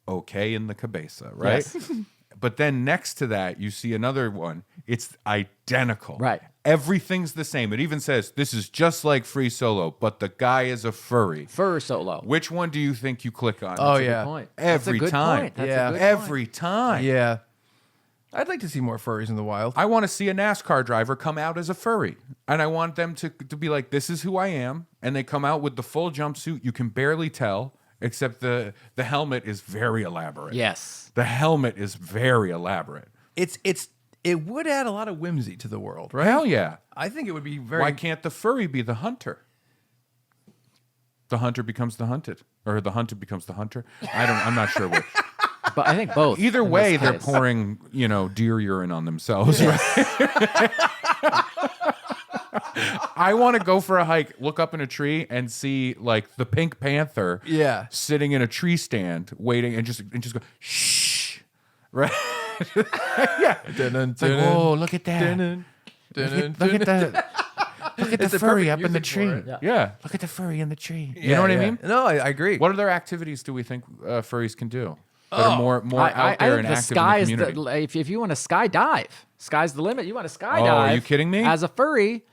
okay in the cabeza, right? Yes. But then next to that, you see another one. It's identical. Right. Everything's the same. It even says this is just like Free Solo, but the guy is a furry. Fur solo. Which one do you think you click on? Oh, That's a yeah. good point. That's a Every good time. point. That's a Yeah. good point. Every time. Yeah. I'd like to see more furries in the wild. I want to see a NASCAR driver come out as a furry. And I want them to be like, this is who I am. And they come out with the full jumpsuit. You can barely tell, except the helmet is very elaborate. Yes. The helmet is very elaborate. It would add a lot of whimsy to the world, right? Hell yeah. I think it would be very. Why can't the furry be the hunter? The hunter becomes the hunted. Or the hunted becomes the hunter. I'm not sure which. But I think both. Either in way, this they're case. pouring, deer urine on themselves, right? I want to go for a hike, look up in a tree, and see like the Pink Panther, sitting in a tree stand, waiting, and just go shh, right? Yeah. It's like, whoa, look at that! Look at the It's the furry perfect up in the music tree. for it. Yeah, look at the furry in the tree. You know what I mean? No, I agree. What other activities do we think furries can do that are more out there I and think the active sky in is the community? if you want to skydive, sky's the limit. You want to skydive? Oh, are you kidding me? As a furry,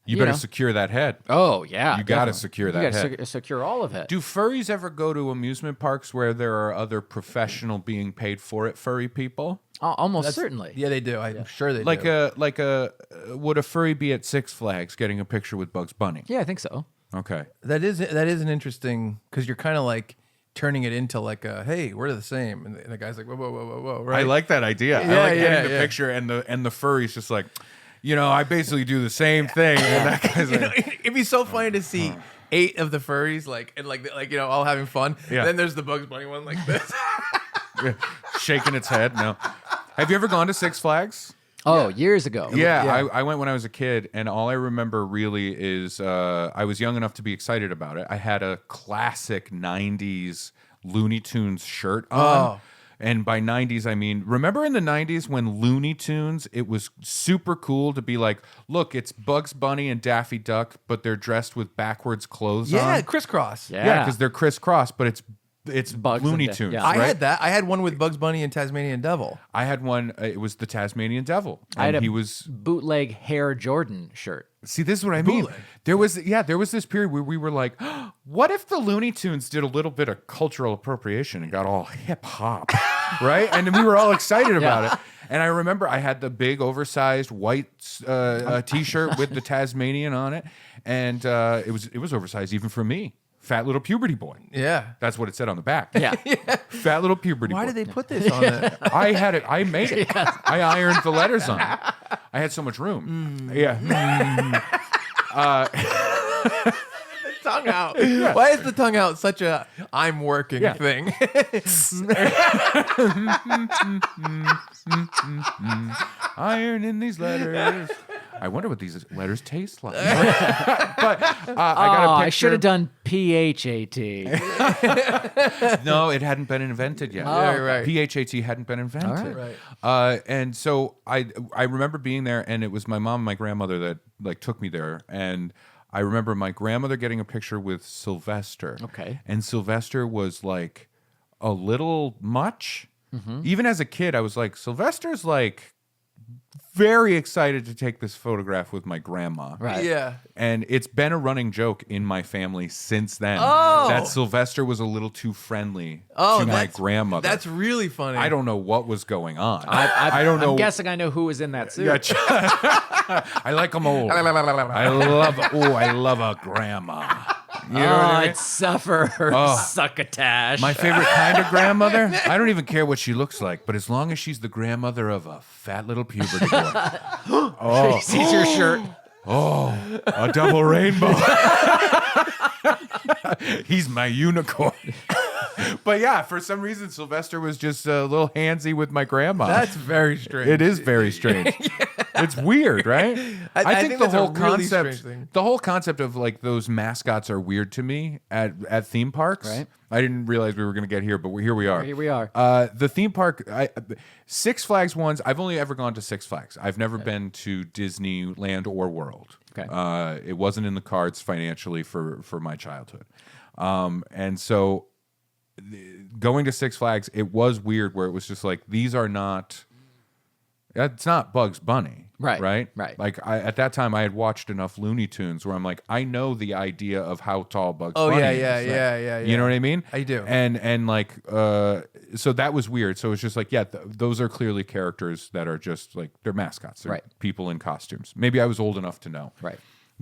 You better know. secure that head. Oh yeah, You got to definitely. secure You that gotta head. secure all of it. Do furries ever go to amusement parks where there are other professional being paid for it furry people? Almost certainly. Yeah, they do. I'm sure they do. Would a furry be at Six Flags getting a picture with Bugs Bunny? Yeah, I think so. Okay. That is an interesting, because you're kind of like turning it into like a, hey, we're the same, and the guy's like, whoa, whoa, whoa, whoa, whoa, right? I like that idea. Yeah, I like getting the yeah. picture and the furry's just like, I basically do the same thing. And that guy's like, It'd be so funny to see 8 of the furries all having fun. Yeah. Then there's the Bugs Bunny one like this. shaking its head. No. Have you ever gone to Six Flags? Oh, years ago. Yeah, I went when I was a kid, and all I remember really is I was young enough to be excited about it. I had a classic 90s Looney Tunes shirt on. Oh. And by 90s, I mean, remember in the 90s when Looney Tunes, it was super cool to be like, look, it's Bugs Bunny and Daffy Duck, but they're dressed with backwards clothes on. Yeah, crisscross. Yeah, because they're crisscross, but it's Bugs Looney and Tunes. yeah. Right? I had that. I had one with Bugs Bunny and Tasmanian Devil. I had one. It was the Tasmanian Devil. I had And a he was bootleg Hair Jordan shirt. See, this is what I mean. Bootleg. There was this period where we were like, what if the Looney Tunes did a little bit of cultural appropriation and got all hip hop, right? And we were all excited about it. And I remember I had the big oversized white T-shirt with the Tasmanian on it, and it was oversized even for me. Fat little puberty boy. Yeah. That's what it said on the back. Yeah. Fat little puberty Why boy. did they put this on it? I had it. I made it. I ironed the letters on it. I had so much room. Yeah. The tongue out. Why is the tongue out such a I'm working thing? Ironing these letters. I wonder what these letters taste like. But I got a picture. I should have done PHAT. No, it hadn't been invented yet. Oh, Yeah, right. PHAT hadn't been invented. Right. And so I remember being there, and it was my mom and my grandmother that like took me there, and I remember my grandmother getting a picture with Sylvester. Okay. And Sylvester was like a little much. Mm-hmm. Even as a kid, I was like, Sylvester's like very excited to take this photograph with my grandma. Right. Yeah. And it's been a running joke in my family since then Oh. that Sylvester was a little too friendly Oh, to my that's- grandmother. that's really funny. I don't know what was going on. I don't know. I'm guessing I know who was in that suit. Yeah, I like them old. I love a grandma. You know what I mean? I'd suffer Oh. succotash. My favorite kind of grandmother? I don't even care what she looks like, but as long as she's the grandmother of a fat little puberty boy. Oh. She sees your shirt. Oh, a double rainbow. He's my unicorn. But yeah, for some reason, Sylvester was just a little handsy with my grandma. That's very strange. It is very strange. It's weird, right? I think the that's a whole really concept, strange thing. the whole concept of like those mascots are weird to me at theme parks. Right. I didn't realize we were going to get here, but here we are. Here we are. The theme park, Six Flags ones. I've only ever gone to Six Flags. I've never been to Disneyland or World. Okay. It wasn't in the cards financially for my childhood, and so going to Six Flags, it was weird where it was just like, these are not. It's not Bugs Bunny, right? Like at that time, I had watched enough Looney Tunes where I'm like, I know the idea of how tall Bugs Oh, Bunny yeah, is. yeah. You know what I mean? I do. And like, so that was weird. So it's just like, yeah, those are clearly characters that are just like, they're mascots. They're Right. people in costumes. Maybe I was old enough to know. Right.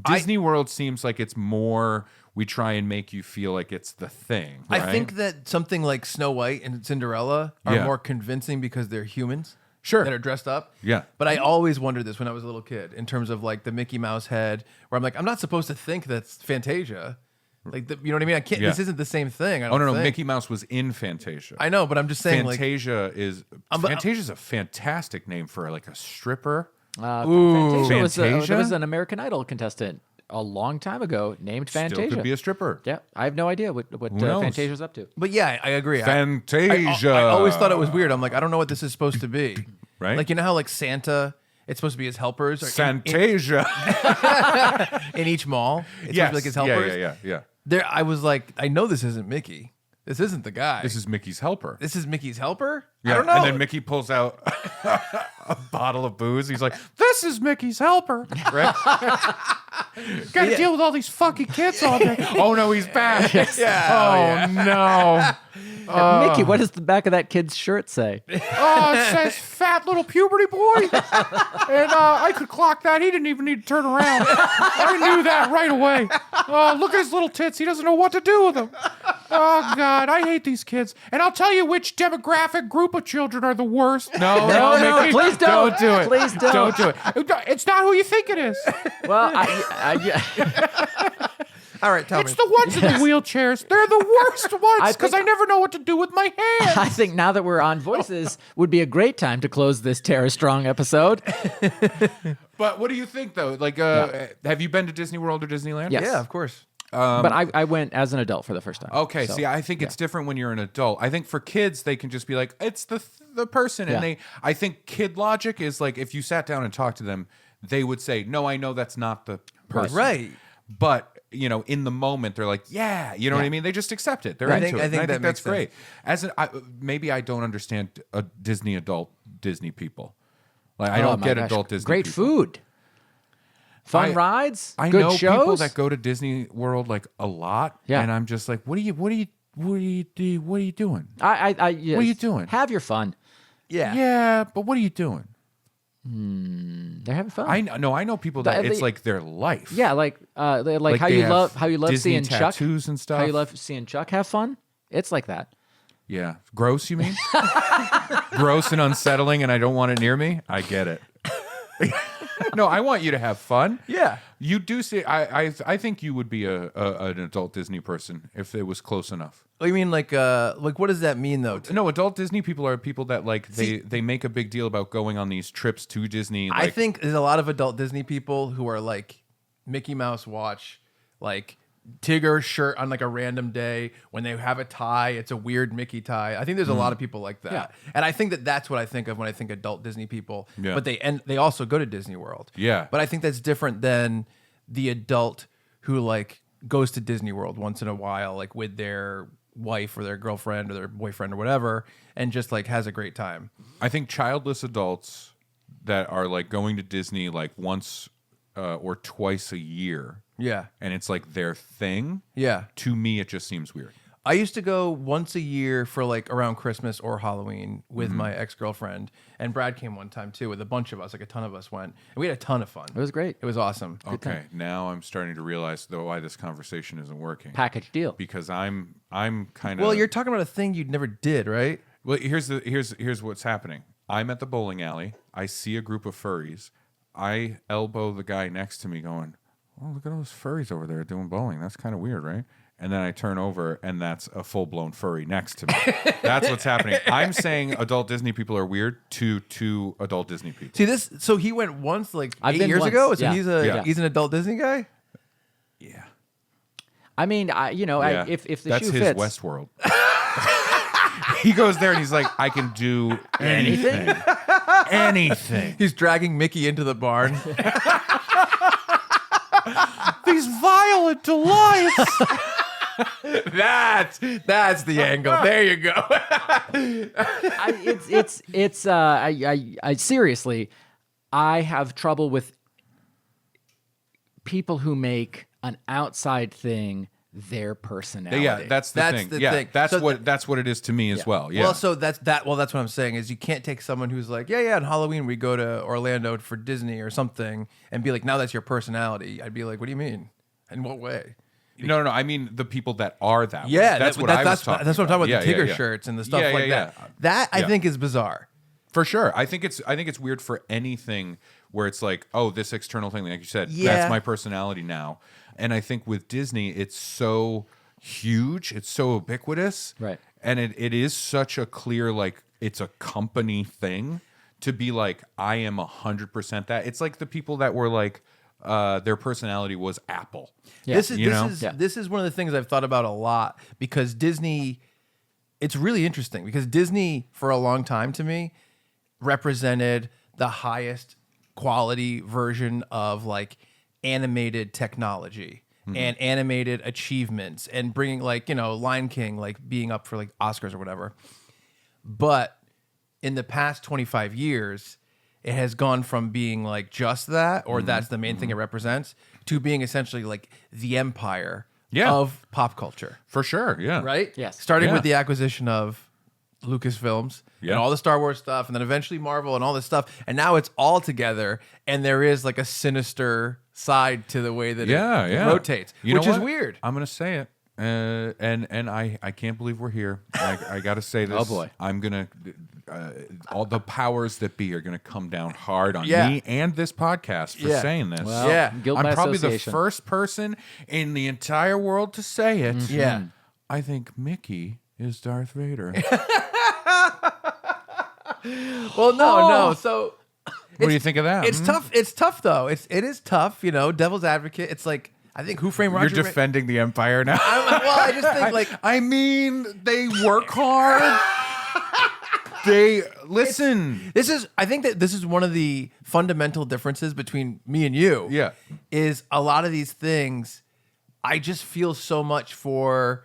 Disney World seems like it's more, we try and make you feel like it's the thing. Right? I think that something like Snow White and Cinderella are Yeah. more convincing because they're humans. Sure. That are dressed up. Yeah. But I always wondered this when I was a little kid in terms of like the Mickey Mouse head, where I'm like, I'm not supposed to think that's Fantasia. Like, you know what I mean? I can't. Yeah. This isn't the same thing. I Oh don't no, think. Mickey Mouse was in Fantasia. I know, but I'm just saying, Fantasia is but- Fantasia's a fantastic name for like a stripper. Fantasia there was an American Idol contestant a long time ago named Fantasia. Still could be a stripper. Yeah, I have no idea what knows? Fantasia's up to. But yeah, I agree. Fantasia. I always thought it was weird. I'm like, I don't know what this is supposed to be. Right? Like, you know how like Santa, it's supposed to be his helpers. Fantasia. In each mall, it's supposed to Yes. be like his helpers. Yeah. There, I was like, I know this isn't Mickey. This isn't the guy. This is Mickey's helper. This is Mickey's helper? Yeah, I don't know. And then Mickey pulls out a bottle of booze. He's like, "This is Mickey's helper." Right? Got to deal with all these funky kids all day. Oh no, he's back. Yeah. Oh no. Mickey, what does the back of that kid's shirt say? Oh, it says "fat little puberty boy," and I could clock that. He didn't even need to turn around. I knew that right away. Oh, look at his little tits. He doesn't know what to do with them. Oh God, I hate these kids. And I'll tell you which demographic group of children are the worst. No, Mickey, please don't. do it. Please don't. do it. It's not who you think it is. Well, All right, tell It's me. the ones in the wheelchairs. They're the worst ones because I never know what to do with my hands. I think now that we're on voices would be a great time to close this Tara Strong episode. But what do you think though? Like, have you been to Disney World or Disneyland? Yes. Yeah, of course. But I went as an adult for the first time. Okay, so, see, I think it's different when you're an adult. I think for kids, they can just be like, it's the person, and Yeah. I think kid logic is like, if you sat down and talked to them, they would say, no, I know that's not the person, Right. But in the moment, they're like, yeah, you know what I mean. They just accept it. They're I into think- it. I And think that that's makes great. Maybe I don't understand a Disney people. Like I don't my get gosh, adult Disney. Great people. food. Fun rides. I good know shows. people that go to Disney World like a lot, Yeah. and I'm just like, what are you doing? What are you doing? Have your fun. Yeah, but what are you doing? They're having fun. I know people that it's like their life. Yeah, like how they you have love Disney seeing Chuck tattoos and stuff. How you love seeing Chuck have fun. It's like that. Yeah, gross. You mean gross and unsettling, and I don't want it near me. I get it. No, I want you to have fun. Yeah, you do see. I think you would be an adult Disney person if it was close enough. Oh, you mean like what does that mean though? No, adult Disney people are people that like they make a big deal about going on these trips to Disney. Like, I think there's a lot of adult Disney people who are like Mickey Mouse watch, like Tigger shirt on like a random day when they have a tie. It's a weird Mickey tie. I think there's a lot of people like that, Yeah. and I think that's what I think of when I think adult Disney people. Yeah. But they also go to Disney World. Yeah. But I think that's different than the adult who like goes to Disney World once in a while, like with their wife or their girlfriend or their boyfriend or whatever, and just like has a great time. I think childless adults that are like going to Disney like once or twice a year. Yeah. And it's like their thing. Yeah. To me, it just seems weird. I used to go once a year for like around Christmas or Halloween with Mhm. my ex-girlfriend, and Brad came one time too with a bunch of us, like a ton of us went, and we had a ton of fun. It was great. It was awesome. Okay, now I'm starting to realize though why this conversation isn't working. Package deal. Because I'm kind of Well, you're talking about a thing you'd never did, right? Well, here's what's happening. I'm at the bowling alley. I see a group of furries. I elbow the guy next to me, going, "Oh, look at all those furries over there doing bowling. That's kind of weird, right?" And then I turn over, and that's a full-blown furry next to me. That's what's happening. I'm saying adult Disney people are weird to adult Disney people. See this? So he went once, like I've 8 been years once, ago. So yeah. he's an adult Disney guy. I mean, Yeah. if the That's shoe his fits. Westworld. He goes there and he's like, I can do anything. Anything. He's dragging Mickey into the barn. These violent delights. That's the angle. There you go. I seriously, I have trouble with people who make an outside thing their personality. Yeah, that's the thing. That's So that's what it is to me as well. Yeah. Well, so that's what I'm saying is you can't take someone who's like, yeah, on Halloween we go to Orlando for Disney or something and be like, now that's your personality. I'd be like, what do you mean? In what way? No. I mean the people that are that. way. Yeah, that's what I was talking. That's what I'm talking about. Yeah, The Tigger yeah. shirts and the stuff Yeah, like yeah, that. That I Yeah. think is bizarre. For sure. I think it's weird for anything where it's like, oh, this external thing, like you said, Yeah. that's my personality now. And I think with Disney, it's so huge, it's so ubiquitous. Right. And it is such a clear, like, it's a company thing to be like, I am 100% that. It's like the people that were like, their personality was Apple. Yeah. This is one of the things I've thought about a lot because Disney, it's really interesting because Disney for a long time to me represented the highest quality version of like animated technology and animated achievements and bringing like, Lion King, like being up for like Oscars or whatever. But in the past 25 years, it has gone from being like just that, or that's the main thing it represents, to being essentially like the empire of pop culture. For sure, yeah. Right? Yes. Starting with the acquisition of Lucasfilms and all the Star Wars stuff, and then eventually Marvel and all this stuff. And now it's all together, and there is like a sinister side to the way that it rotates, which is weird. I'm going to say it. And I can't believe we're here. I got to say this. Oh, boy. I'm going to... all the powers that be are going to come down hard on Yeah. me and this podcast for Yeah. saying this. Well, guilt by I'm probably the association. first person in the entire world to say it. Mm-hmm. Yeah. I think Mickey is Darth Vader. Well, no. So What do you think of that? it's tough. It's tough though. It is tough. Devil's advocate. It's like I think Who Framed Roger. You're defending the Empire now. Well, I just think like I mean, they work hard. They listen. I think that this is one of the fundamental differences between me and you. Yeah. Is a lot of these things, I just feel so much for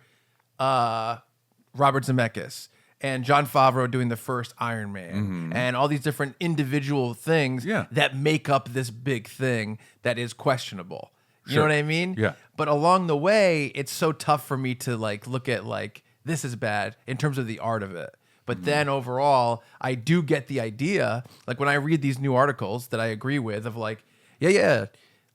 Robert Zemeckis and Jon Favreau doing the first Iron Man and all these different individual things that make up this big thing that is questionable. You know what I mean? Yeah. But along the way, it's so tough for me to like look at like this is bad in terms of the art of it. But then overall, I do get the idea. Like when I read these new articles that I agree with of like,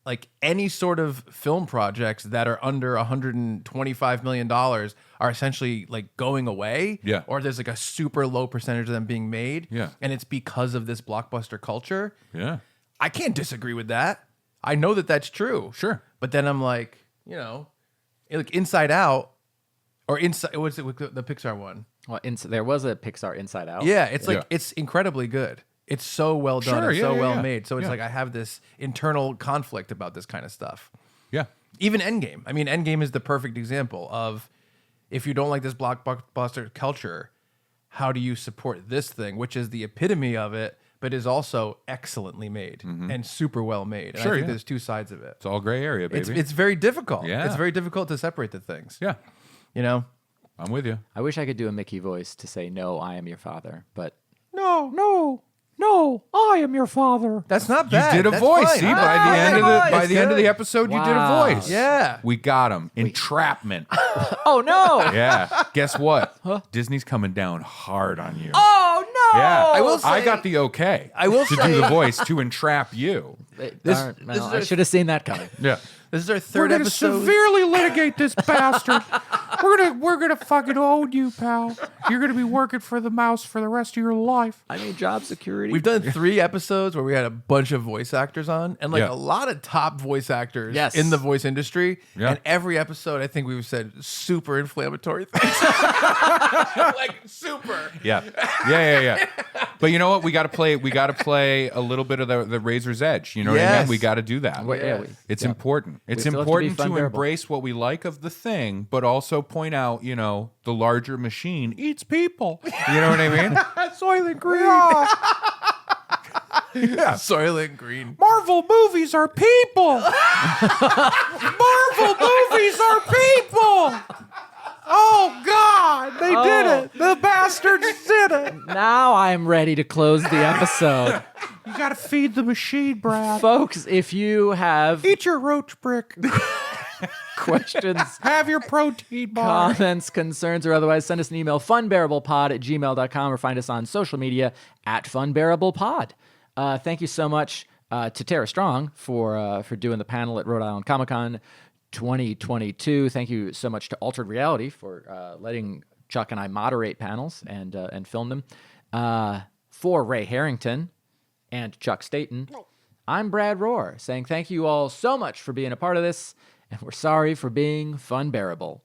like any sort of film projects that are under $125 million are essentially like going away. Yeah. Or there's like a super low percentage of them being made. Yeah. And it's because of this blockbuster culture. Yeah. I can't disagree with that. I know that that's true. Sure. But then I'm like, like Inside Out or Inside, what's it, the Pixar one? Well, there was a Pixar Inside Out. Yeah, it's like it's incredibly good. It's so well done and so well made. So it's like I have this internal conflict about this kind of stuff. Yeah. Even Endgame. I mean, Endgame is the perfect example of if you don't like this blockbuster culture, how do you support this thing, which is the epitome of it, but is also excellently made and super well made. And I think there's two sides of it. It's all gray area, baby. It's very difficult. Yeah. It's very difficult to separate the things. Yeah. I'm with you. I wish I could do a Mickey voice to say, "No, I am your father," but No. No, I am your father. That's not bad. You did a That's voice. fine. See, by the end of the episode, you did a voice. Yeah. We got him. Entrapment. Oh no. Yeah. Guess what? Disney's coming down hard on you. Oh no. Yeah. I will say- I got the okay. I will to say- do the voice to entrap you. I should have seen that coming. Yeah. This is our We're third gonna episode. severely litigate this bastard. We're gonna fucking own you, pal. You're gonna be working for the mouse for the rest of your life. I mean, job security. We've done 3 episodes where we had a bunch of voice actors on, and like Yeah. a lot of top voice actors Yes. in the voice industry. Yeah. And every episode, I think we've said super inflammatory things. Like super. Yeah. But you know what? We got to play a little bit of the razor's edge. You know what I mean? Yes. We got to do that. It's important. It's still have to be important to Funbearable. embrace what we like of the thing, but also point out, the larger machine eats people. You know what I mean? Soylent Green. Yeah. Soylent Green. Marvel movies are people. Marvel movies are people. Oh God, they did it. The bastards did it. Now I'm ready to close the episode. You got to feed the machine, Brad. Folks, if you have Eat your roach brick. questions, Have your protein bar. comments, concerns, or otherwise, send us an email, funbearablepod@gmail.com, or find us on social media @funbearablepod. Thank you so much to Tara Strong for doing the panel at Rhode Island Comic Con 2022. Thank you so much to Altered Reality for letting Chuck and I moderate panels and film them. For Ray Harrington and Chuck Staten, I'm Brad Rohrer saying thank you all so much for being a part of this, and we're sorry for being Funbearable.